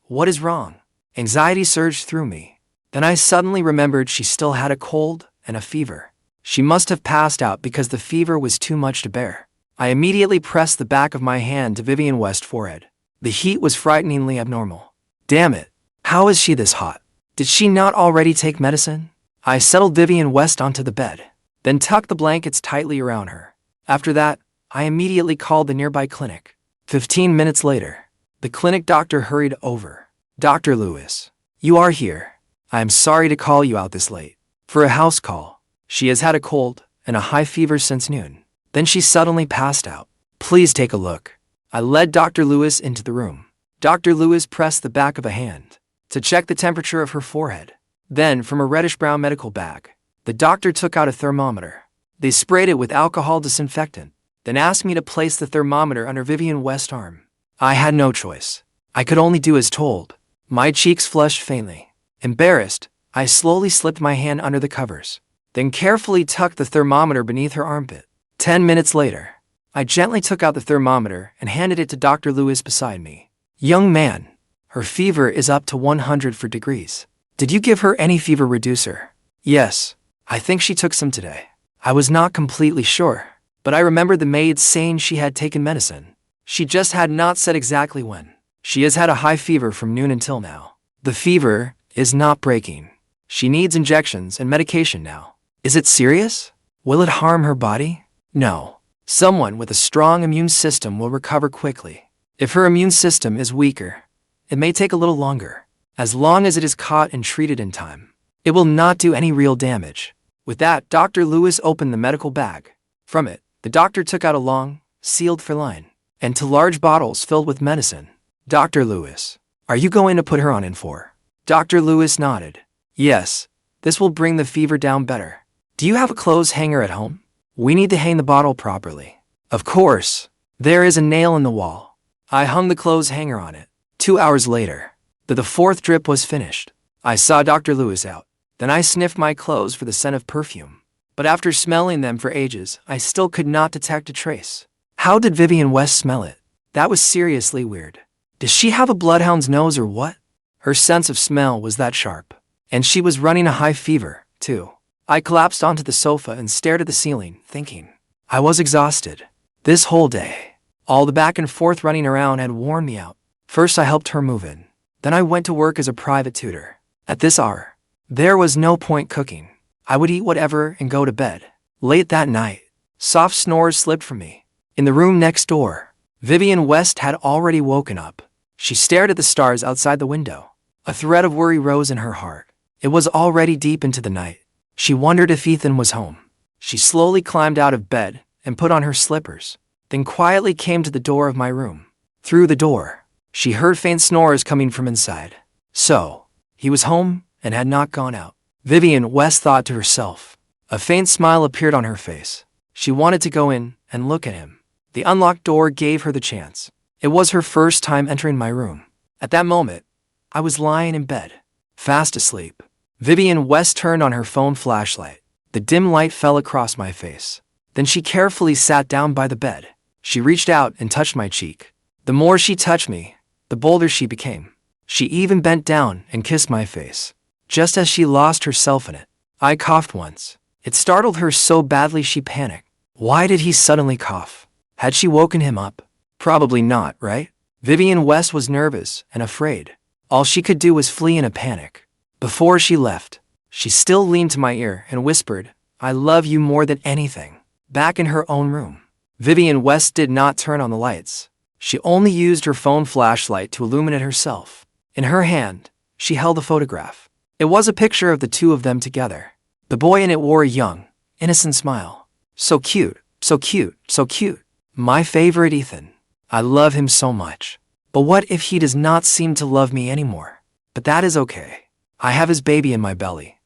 what is wrong? Anxiety surged through me. Then I suddenly remembered she still had a cold and a fever. She must have passed out because the fever was too much to bear. I immediately pressed the back of my hand to Vivian West's forehead. The heat was frighteningly abnormal. Damn it! How is she this hot? Did she not already take medicine? I settled Vivian West onto the bed, then tucked the blankets tightly around her. After that, I immediately called the nearby clinic. 15 minutes later, the clinic doctor hurried over. Dr. Lewis, you are here. I am sorry to call you out this late. For a house call. She has had a cold and a high fever since noon. Then she suddenly passed out. Please take a look. I led Dr. Lewis into the room. Dr. Lewis pressed the back of a hand to check the temperature of her forehead. Then, from a reddish-brown medical bag, the doctor took out a thermometer. They sprayed it with alcohol disinfectant, then asked me to place the thermometer under Vivian West's arm. I had no choice. I could only do as told. My cheeks flushed faintly. Embarrassed, I slowly slipped my hand under the covers, then carefully tucked the thermometer beneath her armpit. 10 minutes later, I gently took out the thermometer and handed it to Dr. Lewis beside me. Young man, her fever is up to 100 degrees. Did you give her any fever reducer? Yes, I think she took some today. I was not completely sure, but I remembered the maid saying she had taken medicine. She just had not said exactly when. She has had a high fever from noon until now. The fever is not breaking. She needs injections and medication now. Is it serious? Will it harm her body? No. Someone with a strong immune system will recover quickly. If her immune system is weaker, it may take a little longer. As long as it is caught and treated in time, it will not do any real damage. With that, Dr. Lewis opened the medical bag. From it, the doctor took out a long, sealed feline and 2 large bottles filled with medicine. Dr. Lewis, are you going to put her on N4? Dr. Lewis nodded. Yes, this will bring the fever down better. Do you have a clothes hanger at home? We need to hang the bottle properly. Of course. There is a nail in the wall. I hung the clothes hanger on it. 2 hours later, the 4th drip was finished. I saw Dr. Lewis out. Then I sniffed my clothes for the scent of perfume. But after smelling them for ages, I still could not detect a trace. How did Vivian West smell it? That was seriously weird. Does she have a bloodhound's nose or what? Her sense of smell was that sharp. And she was running a high fever, too. I collapsed onto the sofa and stared at the ceiling, thinking. I was exhausted. This whole day, all the back and forth running around had worn me out. First I helped her move in. Then I went to work as a private tutor. At this hour, there was no point cooking. I would eat whatever and go to bed. Late that night, soft snores slipped from me. In the room next door, Vivian West had already woken up. She stared at the stars outside the window. A thread of worry rose in her heart. It was already deep into the night. She wondered if Ethan was home. She slowly climbed out of bed and put on her slippers, then quietly came to the door of my room. Through the door, she heard faint snores coming from inside. So, he was home and had not gone out. Vivian West thought to herself. A faint smile appeared on her face. She wanted to go in and look at him. The unlocked door gave her the chance. It was her first time entering my room. At that moment, I was lying in bed, fast asleep. Vivian West turned on her phone flashlight. The dim light fell across my face. Then she carefully sat down by the bed. She reached out and touched my cheek. The more she touched me, the bolder she became. She even bent down and kissed my face, just as she lost herself in it. I coughed once. It startled her so badly she panicked. Why did he suddenly cough? Had she woken him up? Probably not, right? Vivian West was nervous and afraid. All she could do was flee in a panic. Before she left, she still leaned to my ear and whispered, I love you more than anything. Back in her own room, Vivian West did not turn on the lights. She only used her phone flashlight to illuminate herself. In her hand, she held a photograph. It was a picture of the two of them together. The boy in it wore a young, innocent smile. So cute, so cute, so cute. My favorite Ethan. I love him so much. But what if he does not seem to love me anymore? But that is okay. I have his baby in my belly,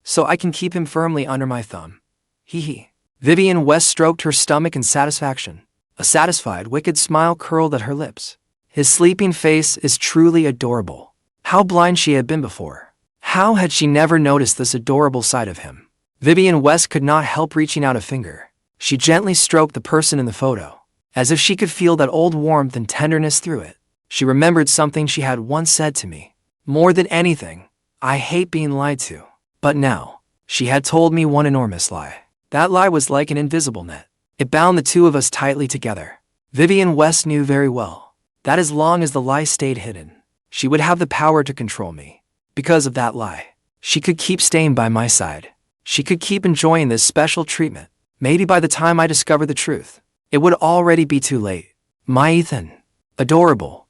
so I can keep him firmly under my thumb. Hee hee. Vivian West stroked her stomach in satisfaction. A satisfied, wicked smile curled at her lips. His sleeping face is truly adorable. How blind she had been before. How had she never noticed this adorable side of him? Vivian West could not help reaching out a finger. She gently stroked the person in the photo, as if she could feel that old warmth and tenderness through it. She remembered something she had once said to me. More than anything, I hate being lied to. But now, she had told me one enormous lie. That lie was like an invisible net. It bound the two of us tightly together. Vivian West knew very well that as long as the lie stayed hidden, she would have the power to control me. Because of that lie, she could keep staying by my side. She could keep enjoying this special treatment. Maybe by the time I discovered the truth, it would already be too late. My Ethan. Adorable.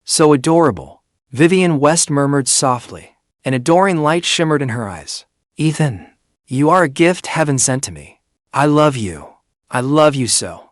So adorable. Vivian West murmured softly. An adoring light shimmered in her eyes. Ethan, you are a gift heaven sent to me. I love you. I love you so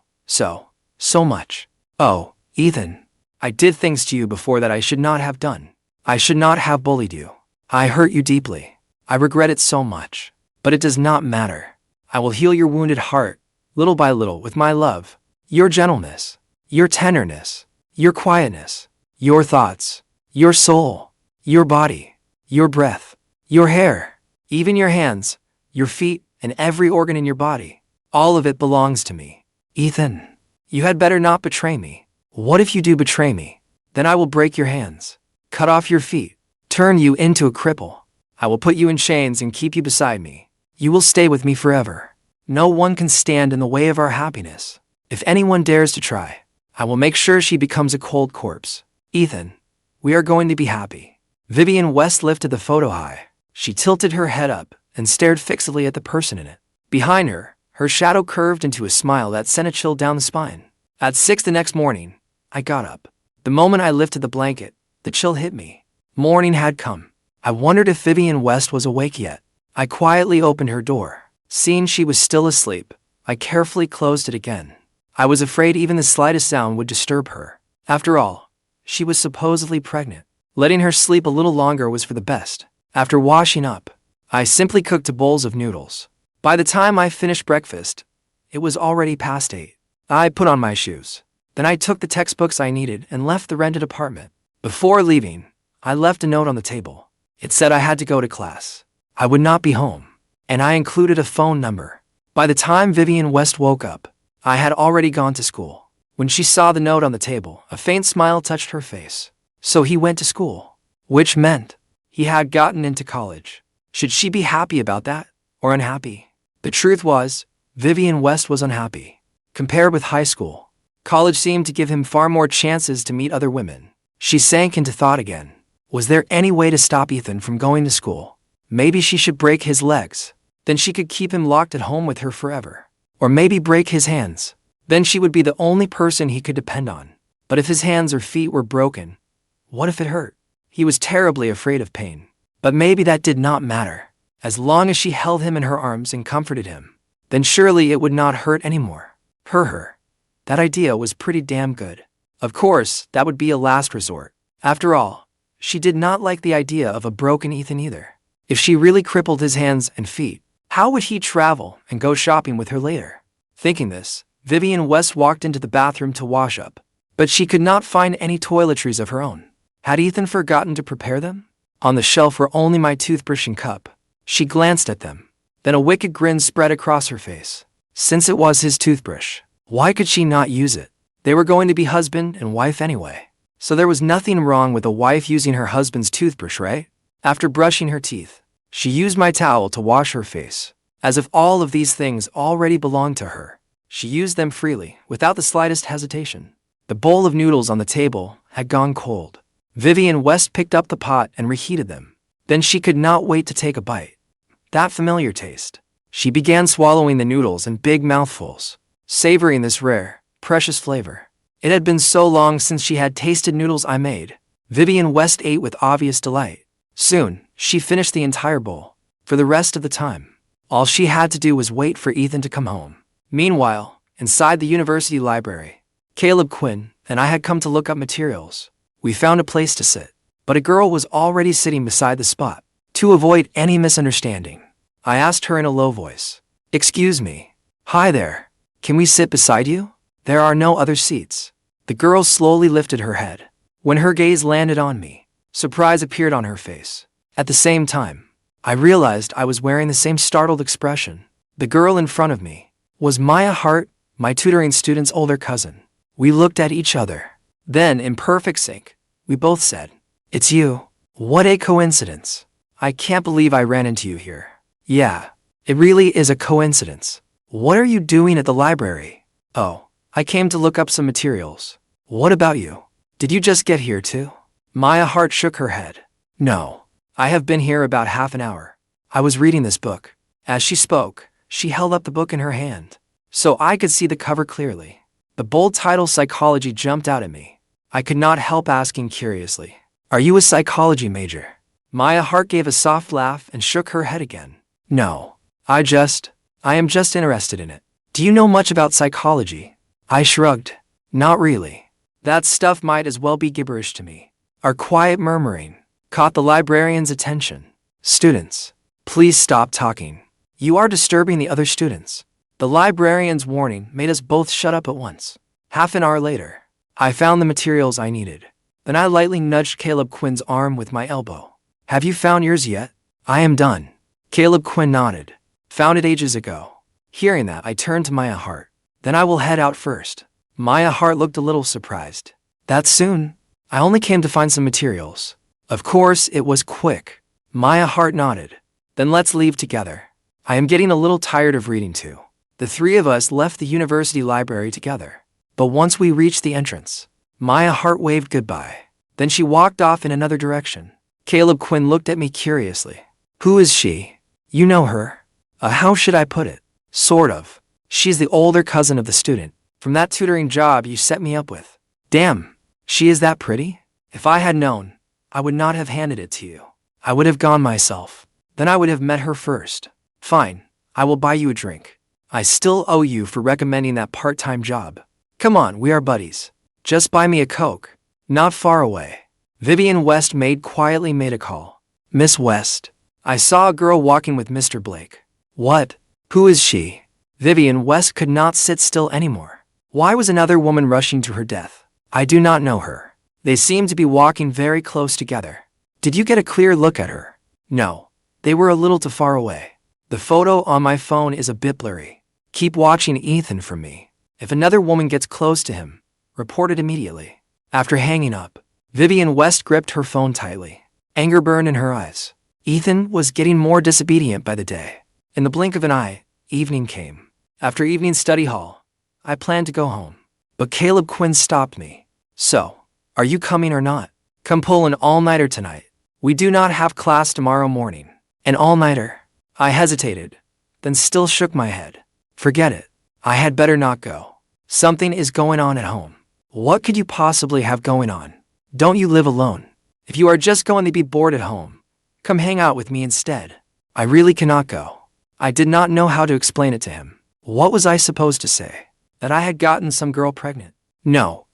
much. Oh, Ethan, I did things to you before that I should not have done. I should not have bullied you. I hurt you deeply. I regret it so much. But it does not matter. I will heal your wounded heart, little by little, with my love, your gentleness, your tenderness, your quietness, your thoughts, your soul, your body, your breath, your hair, even your hands, your feet, and every organ in your body. All of it belongs to me. Ethan, you had better not betray me. What if you do betray me? Then I will break your hands, cut off your feet, turn you into a cripple. I will put you in chains and keep you beside me. You will stay with me forever. No one can stand in the way of our happiness. If anyone dares to try, I will make sure she becomes a cold corpse. Ethan, we are going to be happy. Vivian West lifted the photo high. She tilted her head up and stared fixedly at the person in it. Behind her, her shadow curved into a smile that sent a chill down the spine. At 6 the next morning, I got up. The moment I lifted the blanket, the chill hit me. Morning had come. I wondered if Vivian West was awake yet. I quietly opened her door. Seeing she was still asleep, I carefully closed it again. I was afraid even the slightest sound would disturb her. After all, she was supposedly pregnant. Letting her sleep a little longer was for the best. After washing up, I simply cooked bowls of noodles. By the time I finished breakfast, it was already past 8. I put on my shoes. Then I took the textbooks I needed and left the rented apartment. Before leaving, I left a note on the table. It said I had to go to class. I would not be home, and I included a phone number. By the time Vivian West woke up, I had already gone to school. When she saw the note on the table, a faint smile touched her face. So he went to school, which meant he had gotten into college. Should she be happy about that, or unhappy? The truth was, Vivian West was unhappy. Compared with high school, college seemed to give him far more chances to meet other women. She sank into thought again. Was there any way to stop Ethan from going to school? Maybe she should break his legs. Then she could keep him locked at home with her forever. Or maybe break his hands. Then she would be the only person he could depend on. But if his hands or feet were broken, what if it hurt? He was terribly afraid of pain. But maybe that did not matter. As long as she held him in her arms and comforted him, then surely it would not hurt anymore. Her. That idea was pretty damn good. Of course, that would be a last resort. After all, she did not like the idea of a broken Ethan either. If she really crippled his hands and feet, how would he travel and go shopping with her later? Thinking this, Vivian West walked into the bathroom to wash up. But she could not find any toiletries of her own. Had Ethan forgotten to prepare them? On the shelf were only my toothbrush and cup. She glanced at them. Then a wicked grin spread across her face. Since it was his toothbrush, why could she not use it? They were going to be husband and wife anyway. So there was nothing wrong with a wife using her husband's toothbrush, right? After brushing her teeth, she used my towel to wash her face. As if all of these things already belonged to her. She used them freely, without the slightest hesitation. The bowl of noodles on the table had gone cold. Vivian West picked up the pot and reheated them. Then she could not wait to take a bite. That familiar taste. She began swallowing the noodles in big mouthfuls, savoring this rare, precious flavor. It had been so long since she had tasted noodles I made. Vivian West ate with obvious delight. Soon, she finished the entire bowl. For the rest of the time, all she had to do was wait for Ethan to come home. Meanwhile, inside the university library, Caleb Quinn and I had come to look up materials. We found a place to sit, but a girl was already sitting beside the spot. To avoid any misunderstanding, I asked her in a low voice, "Excuse me. Hi there. Can we sit beside you?" There are no other seats. The girl slowly lifted her head. When her gaze landed on me, surprise appeared on her face. At the same time, I realized I was wearing the same startled expression. The girl in front of me was Maya Hart, my tutoring student's older cousin. We looked at each other. Then, in perfect sync, we both said, "It's you." What a coincidence. I can't believe I ran into you here. Yeah, it really is a coincidence. What are you doing at the library? Oh, I came to look up some materials. What about you? Did you just get here too? Maya Hart shook her head. No, I have been here about half an hour. I was reading this book. As she spoke, she held up the book in her hand, so I could see the cover clearly. The bold title Psychology jumped out at me. I could not help asking curiously, "Are you a psychology major?" Maya Hart gave a soft laugh and shook her head again. No, I am just interested in it. Do you know much about psychology? I shrugged. Not really. That stuff might as well be gibberish to me. Our quiet murmuring caught the librarian's attention. Students, please stop talking. You are disturbing the other students. The librarian's warning made us both shut up at once. Half an hour later, I found the materials I needed. Then I lightly nudged Caleb Quinn's arm with my elbow. Have you found yours yet? I am done. Caleb Quinn nodded. Found it ages ago. Hearing that, I turned to Maya Hart. Then I will head out first. Maya Hart looked a little surprised. That soon? I only came to find some materials. Of course, it was quick. Maya Hart nodded. Then let's leave together. I am getting a little tired of reading too. The three of us left the university library together. But once we reached the entrance, Maya Hart waved goodbye. Then she walked off in another direction. Caleb Quinn looked at me curiously. Who is she? You know her? How should I put it? Sort of. She's the older cousin of the student from that tutoring job you set me up with. Damn, she is that pretty? If I had known, I would not have handed it to you. I would have gone myself. Then I would have met her first. Fine, I will buy you a drink. I still owe you for recommending that part-time job. Come on, we are buddies. Just buy me a Coke. Not far away. Vivian West quietly made a call. Miss West, I saw a girl walking with Mr. Blake. What? Who is she? Vivian West could not sit still anymore. Why was another woman rushing to her death? I do not know her. They seemed to be walking very close together. Did you get a clear look at her? No, they were a little too far away. The photo on my phone is a bit blurry. Keep watching Ethan from me. If another woman gets close to him, report it immediately. After hanging up, Vivian West gripped her phone tightly. Anger burned in her eyes. Ethan was getting more disobedient by the day. In the blink of an eye, evening came. After evening study hall, I planned to go home. But Caleb Quinn stopped me. So, are you coming or not? Come pull an all-nighter tonight. We do not have class tomorrow morning. An all-nighter? I hesitated, then still shook my head. Forget it. I had better not go. Something is going on at home. What could you possibly have going on? Don't you live alone? If you are just going to be bored at home, come hang out with me instead. I really cannot go. I did not know how to explain it to him. What was I supposed to say? That I had gotten some girl pregnant? No.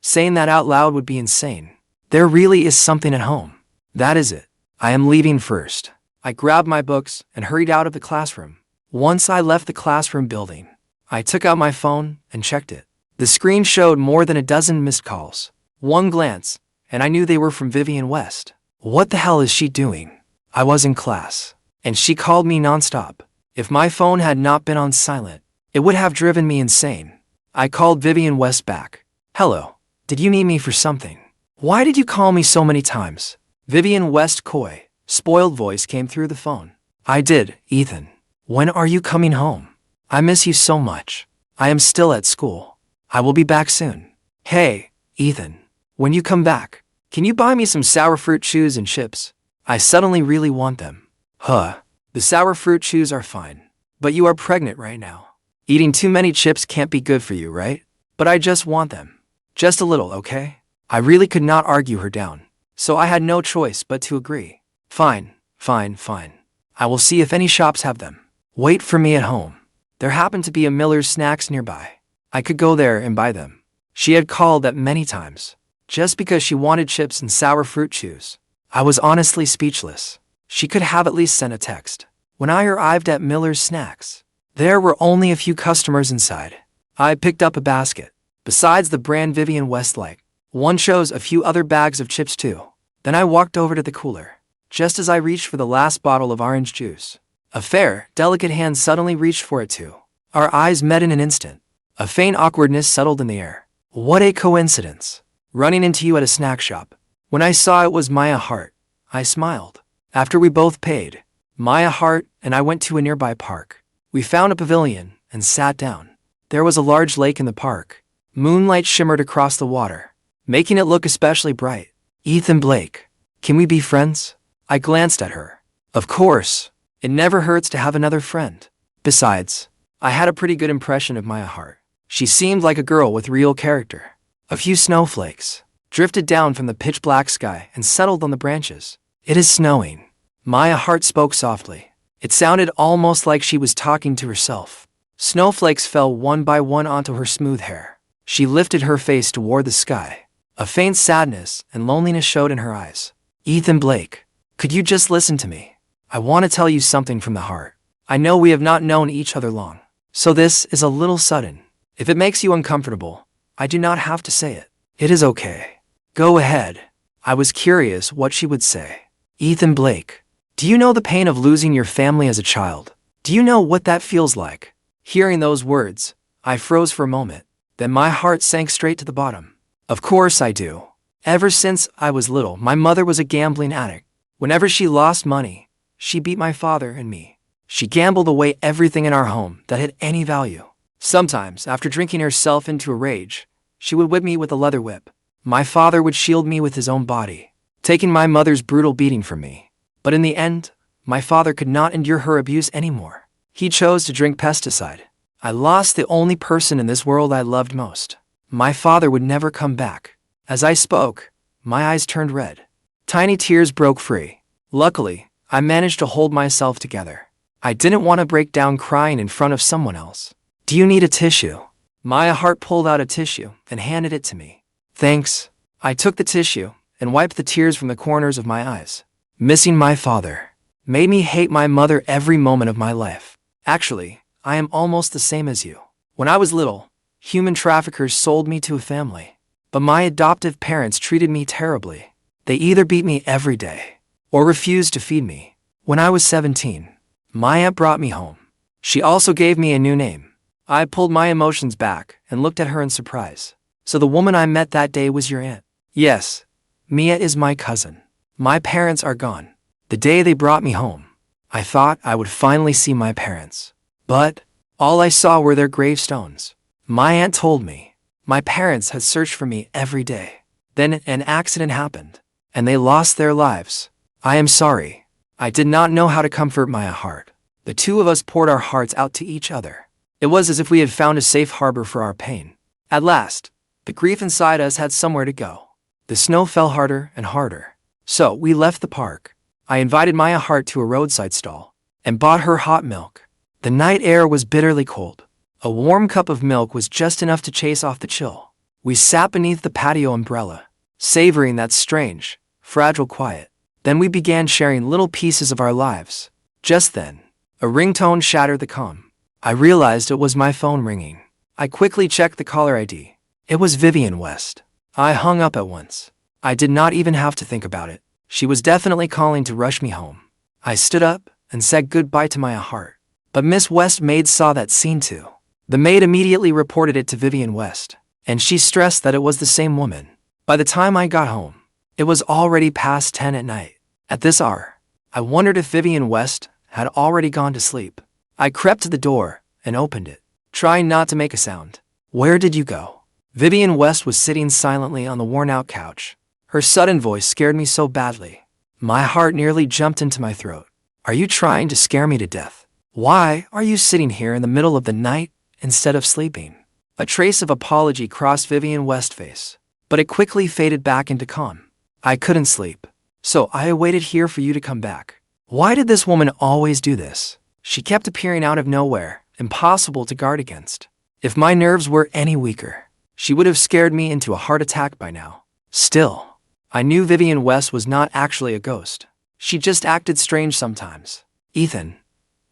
Saying that out loud would be insane. There really is something at home. That is it. I am leaving first. I grabbed my books and hurried out of the classroom. Once I left the classroom building, I took out my phone and checked it. The screen showed more than a dozen missed calls. One glance, and I knew they were from Vivian West. What the hell is she doing? I was in class, and she called me nonstop. If my phone had not been on silent, it would have driven me insane. I called Vivian West back. Hello, did you need me for something? Why did you call me so many times? Vivian West's coy, spoiled voice came through the phone. I did, Ethan. When are you coming home? I miss you so much. I am still at school. I will be back soon. Hey, Ethan, when you come back, can you buy me some sour fruit chews and chips? I suddenly really want them. The sour fruit chews are fine. But you are pregnant right now. Eating too many chips can't be good for you, right? But I just want them. Just a little, okay? I really could not argue her down, so I had no choice but to agree. Fine. I will see if any shops have them. Wait for me at home. There happened to be a Miller's Snacks nearby. I could go there and buy them. She had called that many times, just because she wanted chips and sour fruit chews. I was honestly speechless. She could have at least sent a text. When I arrived at Miller's Snacks, there were only a few customers inside. I picked up a basket. Besides the brand Vivian Westlake, one shows a few other bags of chips too. Then I walked over to the cooler. Just as I reached for the last bottle of orange juice, a fair, delicate hand suddenly reached for it too. Our eyes met in an instant. A faint awkwardness settled in the air. What a coincidence. Running into you at a snack shop. When I saw it was Maya Hart, I smiled. After we both paid, Maya Hart and I went to a nearby park. We found a pavilion and sat down. There was a large lake in the park. Moonlight shimmered across the water, making it look especially bright. Ethan Blake, can we be friends? I glanced at her. Of course. It never hurts to have another friend. Besides, I had a pretty good impression of Maya Hart. She seemed like a girl with real character. A few snowflakes drifted down from the pitch-black sky and settled on the branches. It is snowing. Maya Hart spoke softly. It sounded almost like she was talking to herself. Snowflakes fell one by one onto her smooth hair. She lifted her face toward the sky. A faint sadness and loneliness showed in her eyes. Ethan Blake, could you just listen to me? I want to tell you something from the heart. I know we have not known each other long, so this is a little sudden. If it makes you uncomfortable, I do not have to say it. It is okay. Go ahead. I was curious what she would say. Ethan Blake, do you know the pain of losing your family as a child? Do you know what that feels like? Hearing those words, I froze for a moment. Then my heart sank straight to the bottom. Of course I do. Ever since I was little, my mother was a gambling addict. Whenever she lost money, she beat my father and me. She gambled away everything in our home that had any value. Sometimes, after drinking herself into a rage, she would whip me with a leather whip. My father would shield me with his own body, taking my mother's brutal beating from me. But in the end, my father could not endure her abuse anymore. He chose to drink pesticide. I lost the only person in this world I loved most. My father would never come back. As I spoke, my eyes turned red. Tiny tears broke free. Luckily, I managed to hold myself together. I didn't want to break down crying in front of someone else. Do you need a tissue? Maya Hart pulled out a tissue and handed it to me. Thanks. I took the tissue and wiped the tears from the corners of my eyes. Missing my father made me hate my mother every moment of my life. Actually, I am almost the same as you. When I was little, human traffickers sold me to a family. But my adoptive parents treated me terribly. They either beat me every day or refused to feed me. When I was 17, my aunt brought me home. She also gave me a new name. I pulled my emotions back and looked at her in surprise. So the woman I met that day was your aunt? Yes. Mia is my cousin. My parents are gone. The day they brought me home, I thought I would finally see my parents. But all I saw were their gravestones. My aunt told me my parents had searched for me every day. Then an accident happened, and they lost their lives. I am sorry. I did not know how to comfort Maya Hart. The two of us poured our hearts out to each other. It was as if we had found a safe harbor for our pain. At last, the grief inside us had somewhere to go. The snow fell harder and harder. So we left the park. I invited Maya Hart to a roadside stall and bought her hot milk. The night air was bitterly cold. A warm cup of milk was just enough to chase off the chill. We sat beneath the patio umbrella, savoring that strange, fragile quiet. Then we began sharing little pieces of our lives. Just then, a ringtone shattered the calm. I realized it was my phone ringing. I quickly checked the caller ID. It was Vivian West. I hung up at once. I did not even have to think about it. She was definitely calling to rush me home. I stood up and said goodbye to Maya Hart. But Miss West's maid saw that scene too. The maid immediately reported it to Vivian West, and she stressed that it was the same woman. By the time I got home, it was already past 10 at night. At this hour, I wondered if Vivian West had already gone to sleep. I crept to the door and opened it, trying not to make a sound. Where did you go? Vivian West was sitting silently on the worn-out couch. Her sudden voice scared me so badly. My heart nearly jumped into my throat. Are you trying to scare me to death? Why are you sitting here in the middle of the night instead of sleeping? A trace of apology crossed Vivian West's face, but it quickly faded back into calm. I couldn't sleep, so I waited here for you to come back. Why did this woman always do this? She kept appearing out of nowhere, impossible to guard against. If my nerves were any weaker, she would have scared me into a heart attack by now. Still, I knew Vivian West was not actually a ghost. She just acted strange sometimes. Ethan,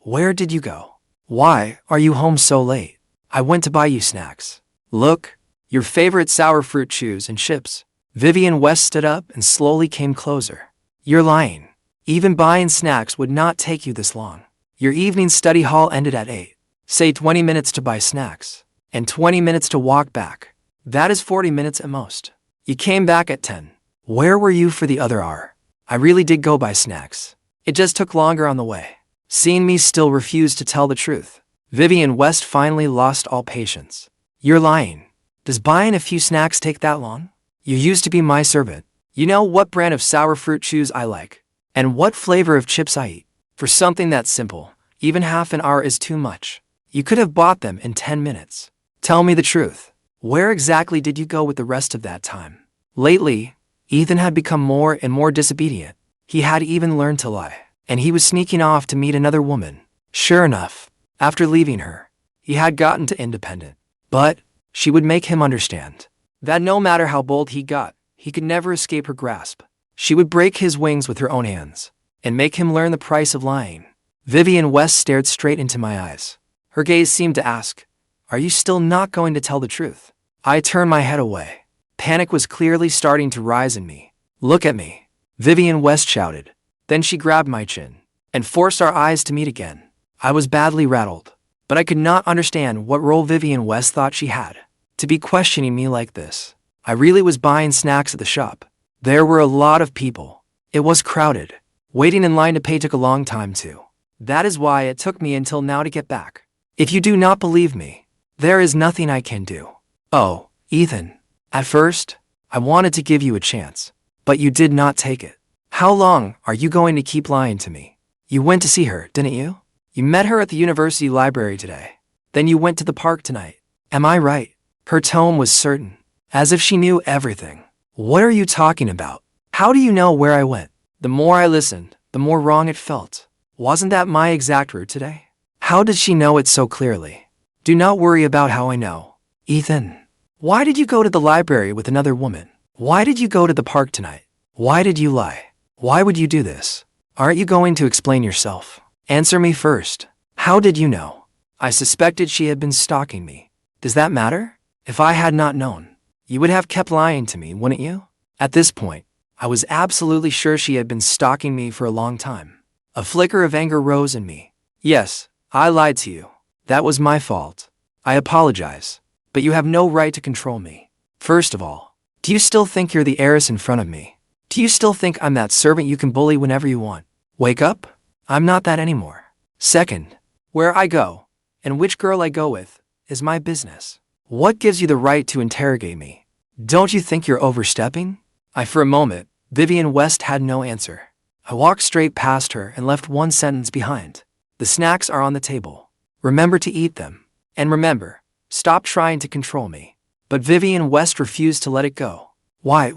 where did you go? Why are you home so late? I went to buy you snacks. Look, your favorite sour fruit chews and chips. Vivian West stood up and slowly came closer. You're lying. Even buying snacks would not take you this long. Your evening study hall ended at 8. Say 20 minutes to buy snacks. And 20 minutes to walk back. That is 40 minutes at most. You came back at 10. Where were you for the other hour? I really did go buy snacks. It just took longer on the way. Seeing me still refuse to tell the truth, Vivian West finally lost all patience. You're lying. Does buying a few snacks take that long? You used to be my servant. You know what brand of sour fruit chews I like, and what flavor of chips I eat. For something that simple, even half an hour is too much. You could have bought them in 10 minutes. Tell me the truth. Where exactly did you go with the rest of that time? Lately, Ethan had become more and more disobedient. He had even learned to lie, and he was sneaking off to meet another woman. Sure enough, after leaving her, he had gotten to independent. But she would make him understand that no matter how bold he got, he could never escape her grasp. She would break his wings with her own hands and make him learn the price of lying. Vivian West stared straight into my eyes. Her gaze seemed to ask, "Are you still not going to tell the truth?" I turned my head away. Panic was clearly starting to rise in me. "Look at me," Vivian West shouted. Then she grabbed my chin and forced our eyes to meet again. I was badly rattled, but I could not understand what role Vivian West thought she had to be questioning me like this. I really was buying snacks at the shop. There were a lot of people. It was crowded. Waiting in line to pay took a long time too. That is why it took me until now to get back. If you do not believe me, there is nothing I can do. Oh, Ethan. At first, I wanted to give you a chance, but you did not take it. How long are you going to keep lying to me? You went to see her, didn't you? You met her at the university library today. Then you went to the park tonight. Am I right? Her tone was certain, as if she knew everything. What are you talking about? How do you know where I went? The more I listened, the more wrong it felt. Wasn't that my exact route today? How did she know it so clearly? Do not worry about how I know. Ethan, why did you go to the library with another woman? Why did you go to the park tonight? Why did you lie? Why would you do this? Aren't you going to explain yourself? Answer me first. How did you know? I suspected she had been stalking me. Does that matter? If I had not known, you would have kept lying to me, wouldn't you? At this point, I was absolutely sure she had been stalking me for a long time. A flicker of anger rose in me. Yes, I lied to you. That was my fault. I apologize. But you have no right to control me. First of all, do you still think you're the heiress in front of me? Do you still think I'm that servant you can bully whenever you want? Wake up. I'm not that anymore. Second, where I go, and which girl I go with, is my business. What gives you the right to interrogate me? Don't you think you're overstepping? For a moment, Vivian West had no answer. I walked straight past her and left one sentence behind. The snacks are on the table. Remember to eat them. And remember, stop trying to control me. But Vivian West refused to let it go. Why?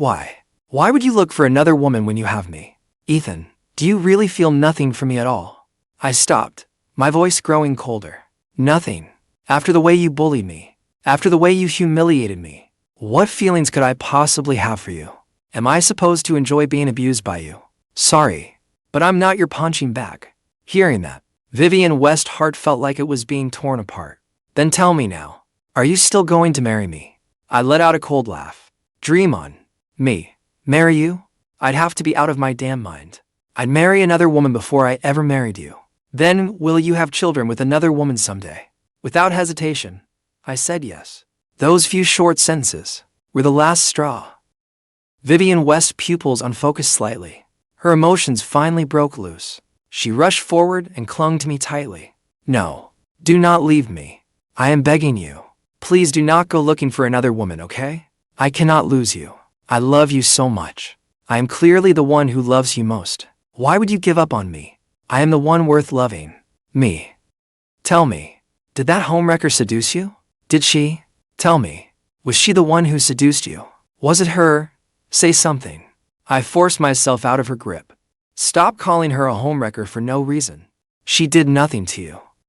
Why would you look for another woman when you have me? Ethan, do you really feel nothing for me at all? I stopped, my voice growing colder. Nothing. After the way you bullied me. After the way you humiliated me. What feelings could I possibly have for you? Am I supposed to enjoy being abused by you? Sorry, but I'm not your punching bag. Hearing that, Vivian West Hart felt like it was being torn apart. Then tell me now, are you still going to marry me? I let out a cold laugh. Dream on. Me. Marry you? I'd have to be out of my damn mind. I'd marry another woman before I ever married you. Then will you have children with another woman someday? Without hesitation, I said yes. Those few short sentences were the last straw. Vivian West's pupils unfocused slightly. Her emotions finally broke loose. She rushed forward and clung to me tightly. No, do not leave me. I am begging you. Please do not go looking for another woman, okay? I cannot lose you. I love you so much. I am clearly the one who loves you most. Why would you give up on me? I am the one worth loving. Me. Tell me, did that homewrecker seduce you? Did she? Tell me, was she the one who seduced you? Was it her? Say something. I forced myself out of her grip. Stop calling her a homewrecker for no reason. She did nothing to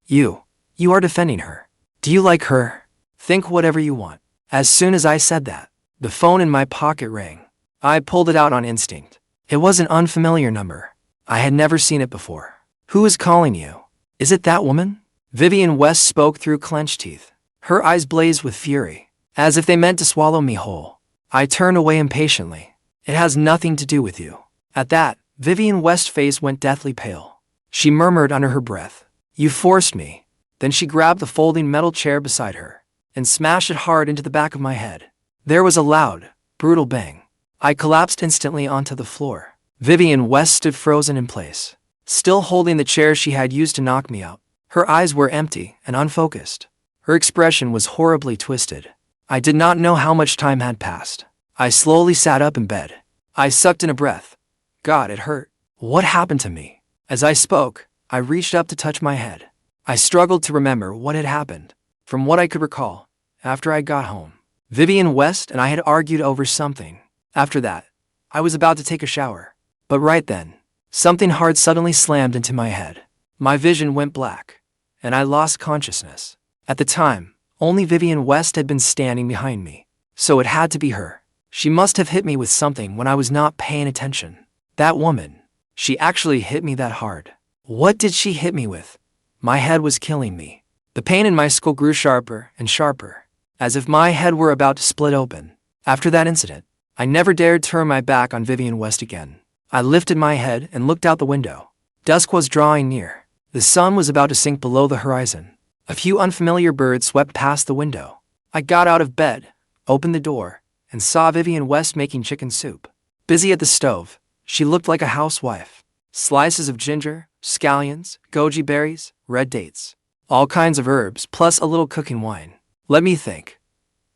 you. You are defending her. Do you like her? Think whatever you want. As soon as I said that, the phone in my pocket rang. I pulled it out on instinct. It was an unfamiliar number. I had never seen it before. Who is calling you? Is it that woman? Vivian West spoke through clenched teeth. Her eyes blazed with fury, as if they meant to swallow me whole. I turned away impatiently. It has nothing to do with you. At that, Vivian West's face went deathly pale. She murmured under her breath, "You forced me." Then she grabbed the folding metal chair beside her and smashed it hard into the back of my head. There was a loud, brutal bang. I collapsed instantly onto the floor. Vivian West stood frozen in place, still holding the chair she had used to knock me out. Her eyes were empty and unfocused. Her expression was horribly twisted. I did not know how much time had passed. I slowly sat up in bed. I sucked in a breath. God, it hurt. What happened to me? As I spoke, I reached up to touch my head. I struggled to remember what had happened. From what I could recall, after I got home, Vivian West and I had argued over something. After that, I was about to take a shower. But right then, something hard suddenly slammed into my head. My vision went black, and I lost consciousness. At the time, only Vivian West had been standing behind me, so it had to be her. She must have hit me with something when I was not paying attention. That woman, she actually hit me that hard. What did she hit me with? My head was killing me. The pain in my skull grew sharper and sharper, as if my head were about to split open. After that incident, I never dared turn my back on Vivian West again. I lifted my head and looked out the window. Dusk was drawing near. The sun was about to sink below the horizon. A few unfamiliar birds swept past the window. I got out of bed, opened the door, and saw Vivian West making chicken soup. Busy at the stove, she looked like a housewife. Slices of ginger, scallions, goji berries, red dates, all kinds of herbs, plus a little cooking wine. Let me think.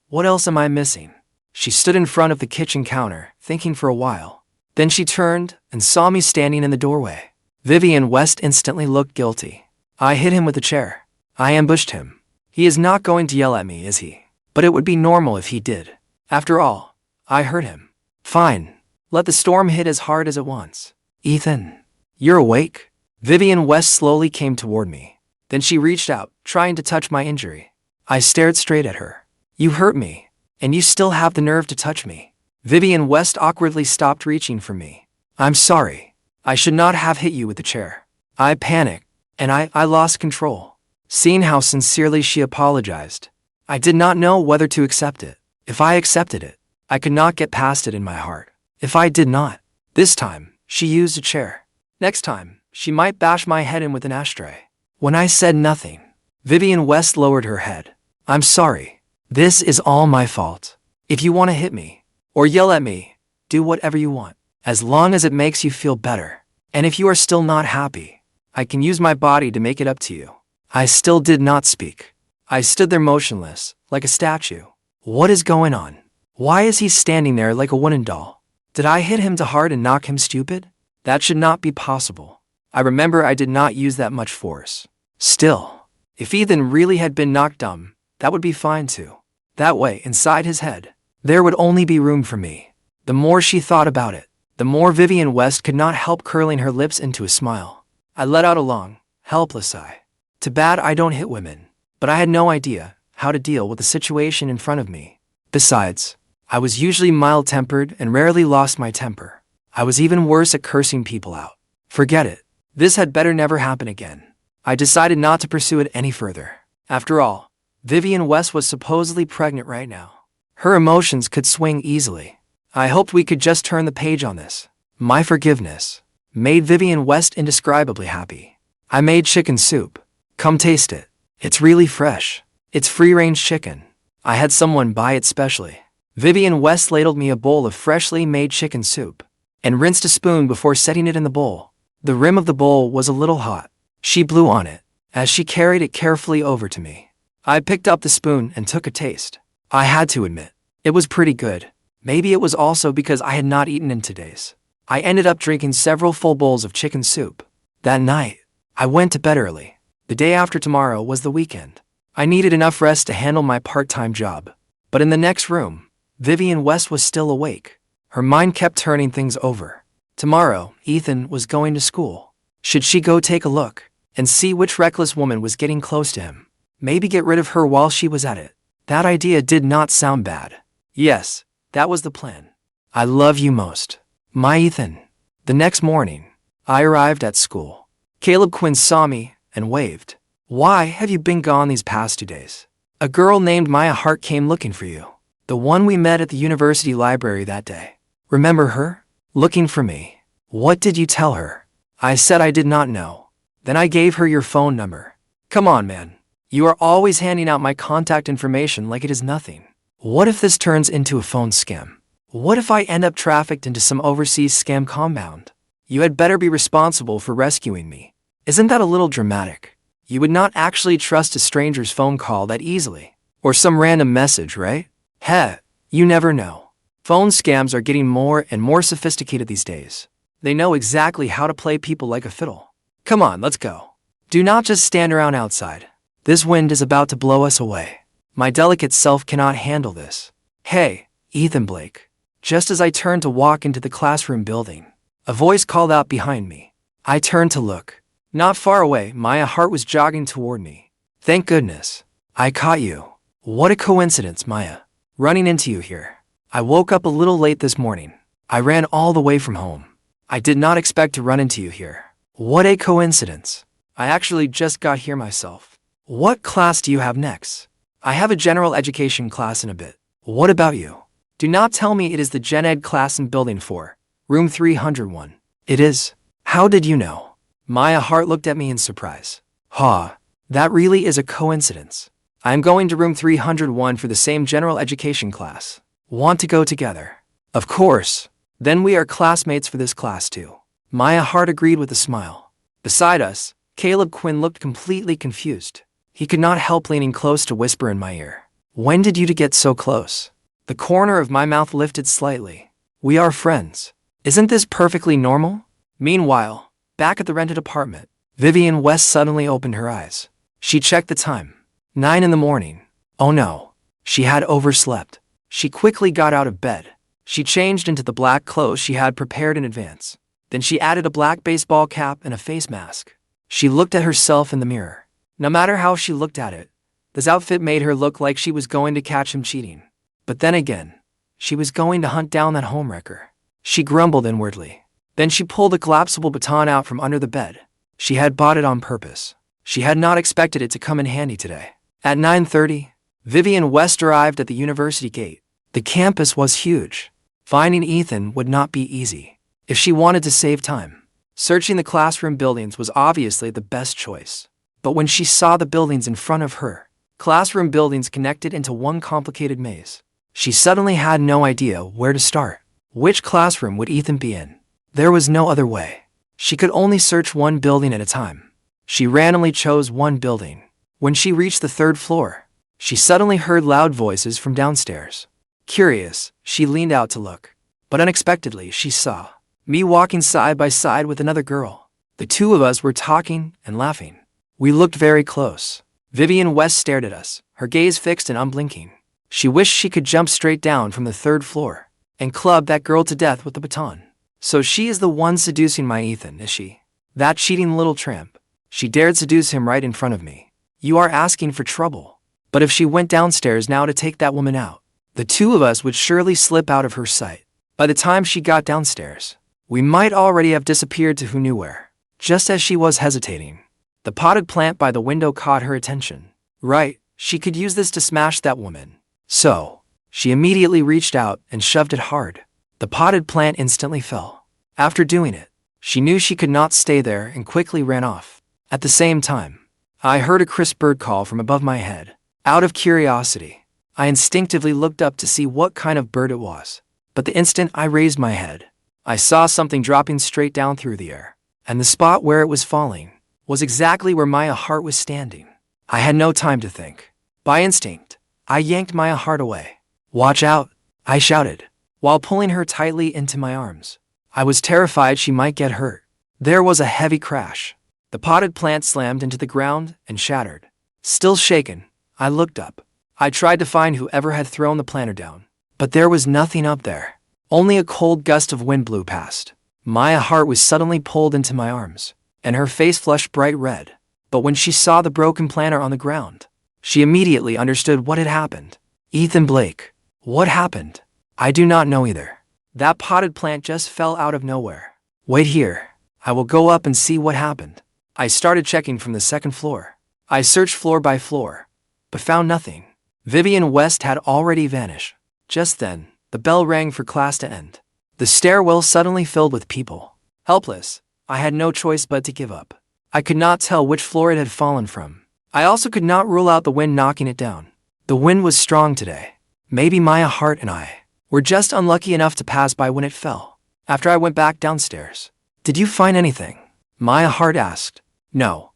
What else am I missing? She stood in front of the kitchen counter, thinking for a while. Then she turned and saw me standing in the doorway. Vivian West instantly looked guilty. I hit him with a chair. I ambushed him. He is not going to yell at me, is he? But it would be normal if he did. After all, I hurt him. Fine. Let the storm hit as hard as it wants. Ethan, you're awake? Vivian West slowly came toward me. Then she reached out, trying to touch my injury. I stared straight at her. You hurt me, and you still have the nerve to touch me. Vivian West awkwardly stopped reaching for me. I'm sorry. I should not have hit you with the chair. I panicked, and I lost control. Seeing how sincerely she apologized, I did not know whether to accept it. If I accepted it, I could not get past it in my heart. If I did not, this time, she used a chair. Next time, she might bash my head in with an ashtray. When I said nothing, Vivian West lowered her head. I'm sorry. This is all my fault. If you want to hit me, or yell at me, do whatever you want, as long as it makes you feel better. And if you are still not happy, I can use my body to make it up to you. I still did not speak. I stood there motionless, like a statue. What is going on? Why is he standing there like a wooden doll? Did I hit him too hard and knock him stupid? That should not be possible. I remember I did not use that much force. Still, if Ethan really had been knocked dumb, that would be fine too. That way, inside his head, there would only be room for me. The more she thought about it, the more Vivian West could not help curling her lips into a smile. I let out a long, helpless sigh. Too bad I don't hit women, but I had no idea how to deal with the situation in front of me. Besides, I was usually mild-tempered and rarely lost my temper. I was even worse at cursing people out. Forget it. This had better never happen again. I decided not to pursue it any further. After all, Vivian West was supposedly pregnant right now. Her emotions could swing easily. I hoped we could just turn the page on this. My forgiveness made Vivian West indescribably happy. I made chicken soup. Come taste it. It's really fresh. It's free-range chicken. I had someone buy it specially. Vivian West ladled me a bowl of freshly made chicken soup and rinsed a spoon before setting it in the bowl. The rim of the bowl was a little hot. She blew on it as she carried it carefully over to me. I picked up the spoon and took a taste. I had to admit, it was pretty good. Maybe it was also because I had not eaten in 2 days. I ended up drinking several full bowls of chicken soup. That night, I went to bed early. The day after tomorrow was the weekend. I needed enough rest to handle my part-time job. But in the next room, Vivian West was still awake. Her mind kept turning things over. Tomorrow, Ethan was going to school. Should she go take a look and see which reckless woman was getting close to him? Maybe get rid of her while she was at it. That idea did not sound bad. Yes, that was the plan. I love you most, my Ethan. The next morning, I arrived at school. Caleb Quinn saw me and waved. Why have you been gone these past 2 days? A girl named Maya Hart came looking for you. The one we met at the university library that day. Remember her? Looking for me. What did you tell her? I said I did not know. Then I gave her your phone number. Come on, man. You are always handing out my contact information like it is nothing. What if this turns into a phone scam? What if I end up trafficked into some overseas scam compound? You had better be responsible for rescuing me. Isn't that a little dramatic? You would not actually trust a stranger's phone call that easily. Or some random message, right? Heh, you never know. Phone scams are getting more and more sophisticated these days. They know exactly how to play people like a fiddle. Come on, let's go. Do not just stand around outside. This wind is about to blow us away. My delicate self cannot handle this. Hey, Ethan Blake. Just as I turned to walk into the classroom building, a voice called out behind me. I turned to look. Not far away, Maya Hart was jogging toward me. Thank goodness. I caught you. What a coincidence, Maya. Running into you here. I woke up a little late this morning. I ran all the way from home. I did not expect to run into you here. What a coincidence. I actually just got here myself. What class do you have next? I have a general education class in a bit. What about you? Do not tell me it is the Gen Ed class in Building 4, Room 301. It is? How did you know? Maya Hart looked at me in surprise. That really is a coincidence. I am going to Room 301 for the same general education class. Want to go together? Of course. Then we are classmates for this class too. Maya Hart agreed with a smile. Beside us, Caleb Quinn looked completely confused. He could not help leaning close to whisper in my ear. When did you two get so close? The corner of my mouth lifted slightly. We are friends. Isn't this perfectly normal? Meanwhile, back at the rented apartment, Vivian West suddenly opened her eyes. She checked the time. 9 in the morning. Oh no. She had overslept. She quickly got out of bed. She changed into the black clothes she had prepared in advance. Then she added a black baseball cap and a face mask. She looked at herself in the mirror. No matter how she looked at it, this outfit made her look like she was going to catch him cheating. But then again, she was going to hunt down that homewrecker. She grumbled inwardly. Then she pulled a collapsible baton out from under the bed. She had bought it on purpose. She had not expected it to come in handy today. At 9:30, Vivian West arrived at the university gate. The campus was huge. Finding Ethan would not be easy. If she wanted to save time, searching the classroom buildings was obviously the best choice. But when she saw the buildings in front of her, classroom buildings connected into one complicated maze, she suddenly had no idea where to start. Which classroom would Ethan be in? There was no other way. She could only search one building at a time. She randomly chose one building. When she reached the 3rd floor, she suddenly heard loud voices from downstairs. Curious, she leaned out to look. But unexpectedly, she saw me walking side by side with another girl. The two of us were talking and laughing. We looked very close. Vivian West stared at us, her gaze fixed and unblinking. She wished she could jump straight down from the 3rd floor and club that girl to death with the baton. So she is the one seducing my Ethan, is she? That cheating little tramp. She dared seduce him right in front of me. You are asking for trouble. But if she went downstairs now to take that woman out, the two of us would surely slip out of her sight. By the time she got downstairs, we might already have disappeared to who knew where. Just as she was hesitating, the potted plant by the window caught her attention. Right, she could use this to smash that woman. So, she immediately reached out and shoved it hard. The potted plant instantly fell. After doing it, she knew she could not stay there and quickly ran off. At the same time, I heard a crisp bird call from above my head. Out of curiosity, I instinctively looked up to see what kind of bird it was. But the instant I raised my head, I saw something dropping straight down through the air. And the spot where it was falling was exactly where Maya Hart was standing. I had no time to think. By instinct, I yanked Maya Hart away. Watch out, I shouted, while pulling her tightly into my arms. I was terrified she might get hurt. There was a heavy crash. The potted plant slammed into the ground and shattered. Still shaken, I looked up. I tried to find whoever had thrown the planter down, but there was nothing up there. Only a cold gust of wind blew past. Maya Hart was suddenly pulled into my arms, and her face flushed bright red. But when she saw the broken planter on the ground, she immediately understood what had happened. Ethan Blake, what happened? I do not know either. That potted plant just fell out of nowhere. Wait here. I will go up and see what happened. I started checking from the 2nd floor. I searched floor by floor, but found nothing. Vivian West had already vanished. Just then, the bell rang for class to end. The stairwell suddenly filled with people. Helpless, I had no choice but to give up. I could not tell which floor it had fallen from. I also could not rule out the wind knocking it down. The wind was strong today. Maybe Maya Hart and I were just unlucky enough to pass by when it fell. After I went back downstairs. Did you find anything? Maya Hart asked. No.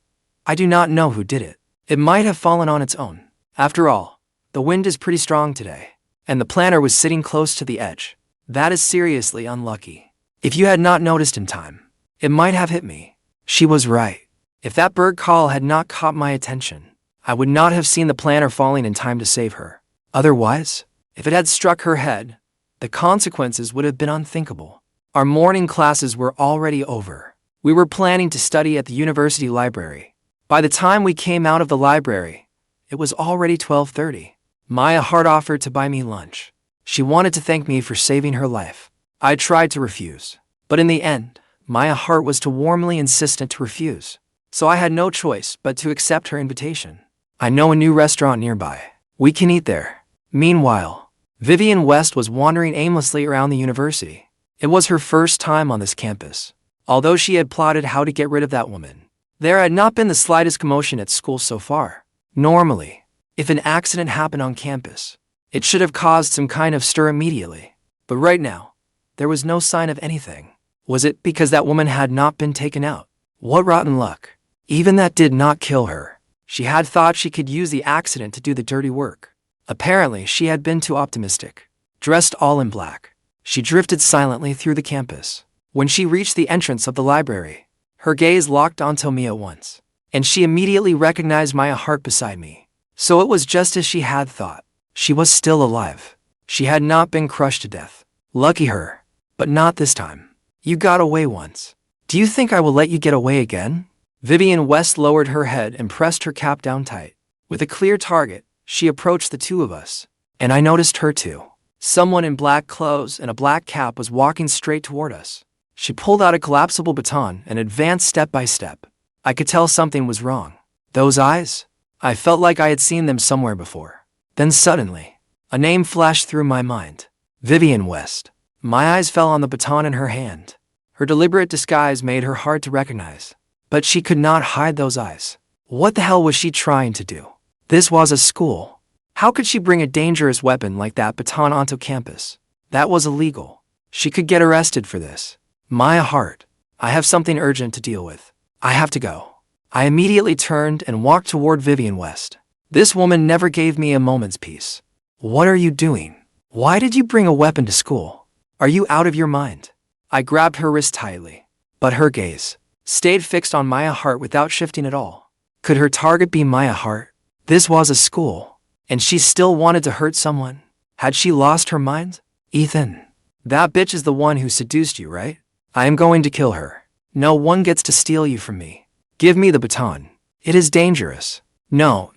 I do not know who did it. It might have fallen on its own. After all, the wind is pretty strong today, and the planter was sitting close to the edge. That is seriously unlucky. If you had not noticed in time, it might have hit me. She was right. If that bird call had not caught my attention, I would not have seen the planter falling in time to save her. Otherwise, if it had struck her head, the consequences would have been unthinkable. Our morning classes were already over. We were planning to study at the university library. By the time we came out of the library, it was already 12:30. Maya Hart offered to buy me lunch. She wanted to thank me for saving her life. I tried to refuse, but in the end, Maya Hart was too warmly insistent to refuse. So I had no choice but to accept her invitation. I know a new restaurant nearby. We can eat there. Meanwhile, Vivian West was wandering aimlessly around the university. It was her first time on this campus. Although she had plotted how to get rid of that woman, there had not been the slightest commotion at school so far. Normally, if an accident happened on campus, it should have caused some kind of stir immediately. But right now, there was no sign of anything. Was it because that woman had not been taken out? What rotten luck. Even that did not kill her. She had thought she could use the accident to do the dirty work. Apparently, she had been too optimistic. Dressed all in black, she drifted silently through the campus. When she reached the entrance of the library, her gaze locked onto me at once, and she immediately recognized Maya Hart beside me. So it was just as she had thought. She was still alive. She had not been crushed to death. Lucky her, but not this time. You got away once. Do you think I will let you get away again? Vivian West lowered her head and pressed her cap down tight. With a clear target, she approached the two of us, and I noticed her too. Someone in black clothes and a black cap was walking straight toward us. She pulled out a collapsible baton and advanced step by step. I could tell something was wrong. Those eyes? I felt like I had seen them somewhere before. Then suddenly, a name flashed through my mind. Vivian West. My eyes fell on the baton in her hand. Her deliberate disguise made her hard to recognize. But she could not hide those eyes. What the hell was she trying to do? This was a school. How could she bring a dangerous weapon like that baton onto campus? That was illegal. She could get arrested for this. Maya Hart, I have something urgent to deal with. I have to go. I immediately turned and walked toward Vivian West. This woman never gave me a moment's peace. What are you doing? Why did you bring a weapon to school? Are you out of your mind? I grabbed her wrist tightly, but her gaze stayed fixed on Maya Hart without shifting at all. Could her target be Maya Hart? This was a school, and she still wanted to hurt someone. Had she lost her mind? Ethan, that bitch is the one who seduced you, right? I am going to kill her. No one gets to steal you from me. Give me the baton. It is dangerous. No.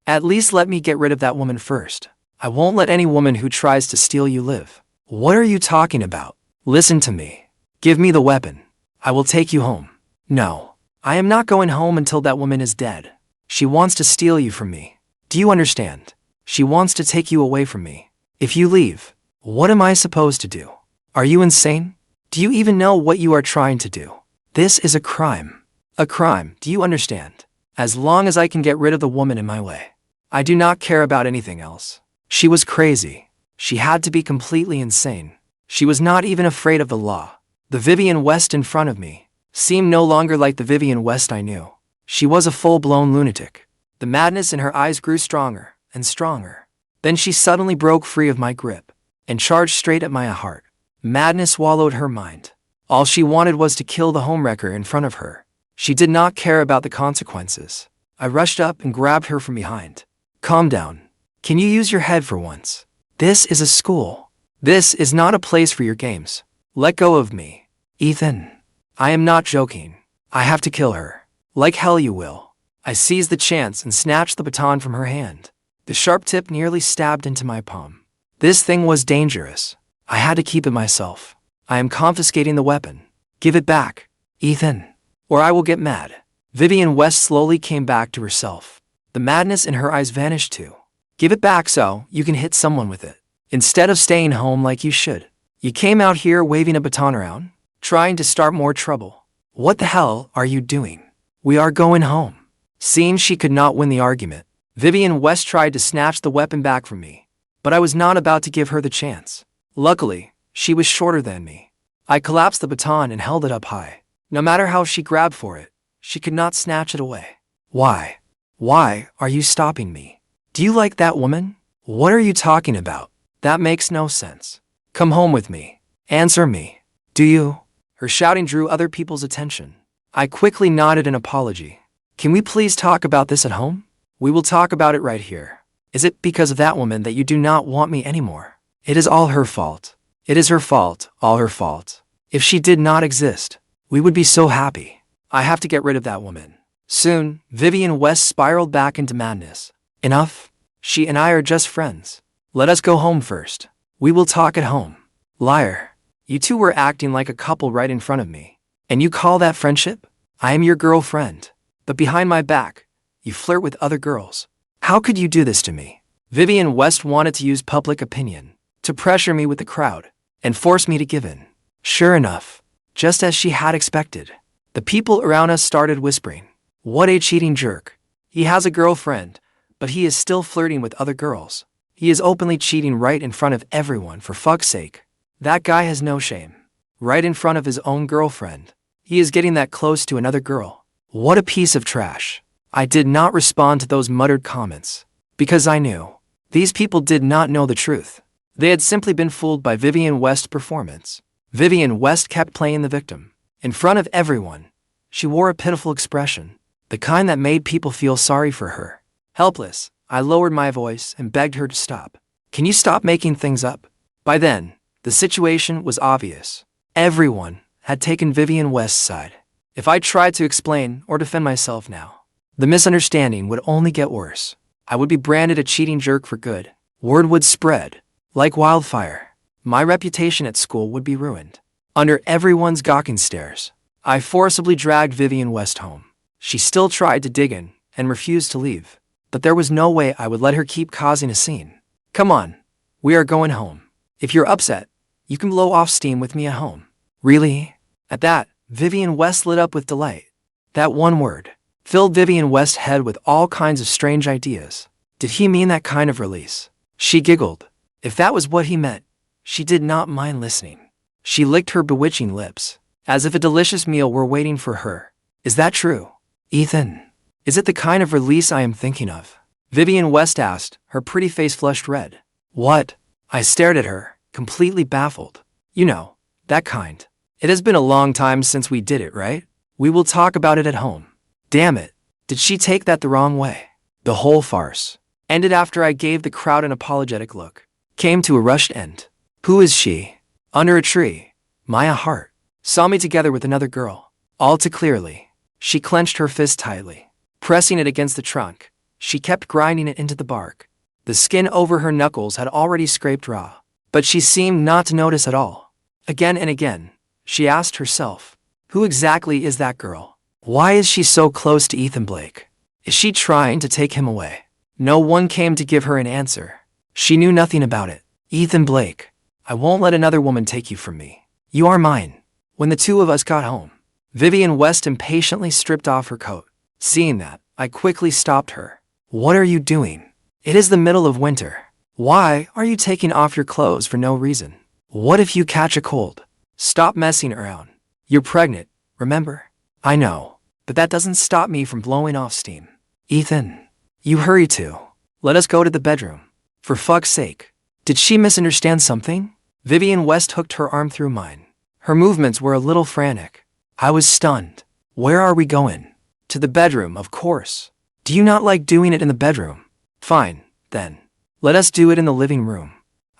At least let me get rid of that woman first. I won't let any woman who tries to steal you live. What are you talking about? Listen to me. Give me the weapon. I will take you home. No, I am not going home until that woman is dead. She wants to steal you from me. Do you understand? She wants to take you away from me. If you leave, what am I supposed to do? Are you insane? Do you even know what you are trying to do? This is a crime. A crime, do you understand? As long as I can get rid of the woman in my way, I do not care about anything else. She was crazy. She had to be completely insane. She was not even afraid of the law. The Vivian West in front of me seemed no longer like the Vivian West I knew. She was a full-blown lunatic. The madness in her eyes grew stronger and stronger. Then she suddenly broke free of my grip and charged straight at Maya Hart. Madness swallowed her mind. All she wanted was to kill the homewrecker in front of her. She did not care about the consequences. I rushed up and grabbed her from behind. Calm down. Can you use your head for once? This is a school. This is not a place for your games. Let go of me. Ethan, I am not joking. I have to kill her. Like hell you will. I seized the chance and snatched the baton from her hand. The sharp tip nearly stabbed into my palm. This thing was dangerous. I had to keep it myself. I am confiscating the weapon. Give it back, Ethan, or I will get mad. Vivian West slowly came back to herself. The madness in her eyes vanished too. Give it back so you can hit someone with it. Instead of staying home like you should. You came out here waving a baton around, trying to start more trouble. What the hell are you doing? We are going home. Seeing she could not win the argument, Vivian West tried to snatch the weapon back from me, but I was not about to give her the chance. Luckily, she was shorter than me. I collapsed the baton and held it up high. No matter how she grabbed for it, she could not snatch it away. Why? Why are you stopping me? Do you like that woman? What are you talking about? That makes no sense. Come home with me. Answer me. Do you? Her shouting drew other people's attention. I quickly nodded in apology. Can we please talk about this at home? We will talk about it right here. Is it because of that woman that you do not want me anymore? It is all her fault. It is her fault, all her fault. If she did not exist, we would be so happy. I have to get rid of that woman. Soon, Vivian West spiraled back into madness. Enough. She and I are just friends. Let us go home first. We will talk at home. Liar. You two were acting like a couple right in front of me. And you call that friendship? I am your girlfriend. But behind my back, you flirt with other girls. How could you do this to me? Vivian West wanted to use public opinion to pressure me with the crowd and force me to give in. Sure enough, just as she had expected, the people around us started whispering, "What a cheating jerk. He has a girlfriend, but he is still flirting with other girls. He is openly cheating right in front of everyone, for fuck's sake. That guy has no shame. Right in front of his own girlfriend. He is getting that close to another girl. What a piece of trash." I did not respond to those muttered comments, because I knew these people did not know the truth. They had simply been fooled by Vivian West's performance. Vivian West kept playing the victim. In front of everyone, she wore a pitiful expression, the kind that made people feel sorry for her. Helpless, I lowered my voice and begged her to stop. Can you stop making things up? By then, the situation was obvious. Everyone had taken Vivian West's side. If I tried to explain or defend myself now, the misunderstanding would only get worse. I would be branded a cheating jerk for good. Word would spread like wildfire. My reputation at school would be ruined. Under everyone's gawking stares, I forcibly dragged Vivian West home. She still tried to dig in and refused to leave, but there was no way I would let her keep causing a scene. Come on, we are going home. If you're upset, you can blow off steam with me at home. Really? At that, Vivian West lit up with delight. That one word filled Vivian West's head with all kinds of strange ideas. Did he mean that kind of release? She giggled. If that was what he meant, she did not mind listening. She licked her bewitching lips, as if a delicious meal were waiting for her. Is that true, Ethan? Is it the kind of release I am thinking of? Vivian West asked, her pretty face flushed red. What? I stared at her, completely baffled. You know, that kind. It has been a long time since we did it, right? We will talk about it at home. Damn it, did she take that the wrong way? The whole farce ended after I gave the crowd an apologetic look. Came to a rushed end. Who is she? Under a tree, Maya Hart saw me together with another girl. All too clearly, she clenched her fist tightly, pressing it against the trunk. She kept grinding it into the bark. The skin over her knuckles had already scraped raw, but she seemed not to notice at all. Again and again, she asked herself, who exactly is that girl? Why is she so close to Ethan Blake? Is she trying to take him away? No one came to give her an answer. She knew nothing about it. Ethan Blake, I won't let another woman take you from me. You are mine. When the two of us got home, Vivian West impatiently stripped off her coat. Seeing that, I quickly stopped her. What are you doing? It is the middle of winter. Why are you taking off your clothes for no reason? What if you catch a cold? Stop messing around. You're pregnant, remember? I know, but that doesn't stop me from blowing off steam. Ethan, you hurry too. Let us go to the bedroom. For fuck's sake. Did she misunderstand something? Vivian West hooked her arm through mine. Her movements were a little frantic. I was stunned. Where are we going? To the bedroom, of course. Do you not like doing it in the bedroom? Fine, then. Let us do it in the living room.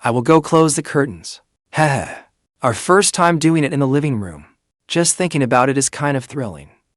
I will go close the curtains. Heh. Our first time doing it in the living room. Just thinking about it is kind of thrilling.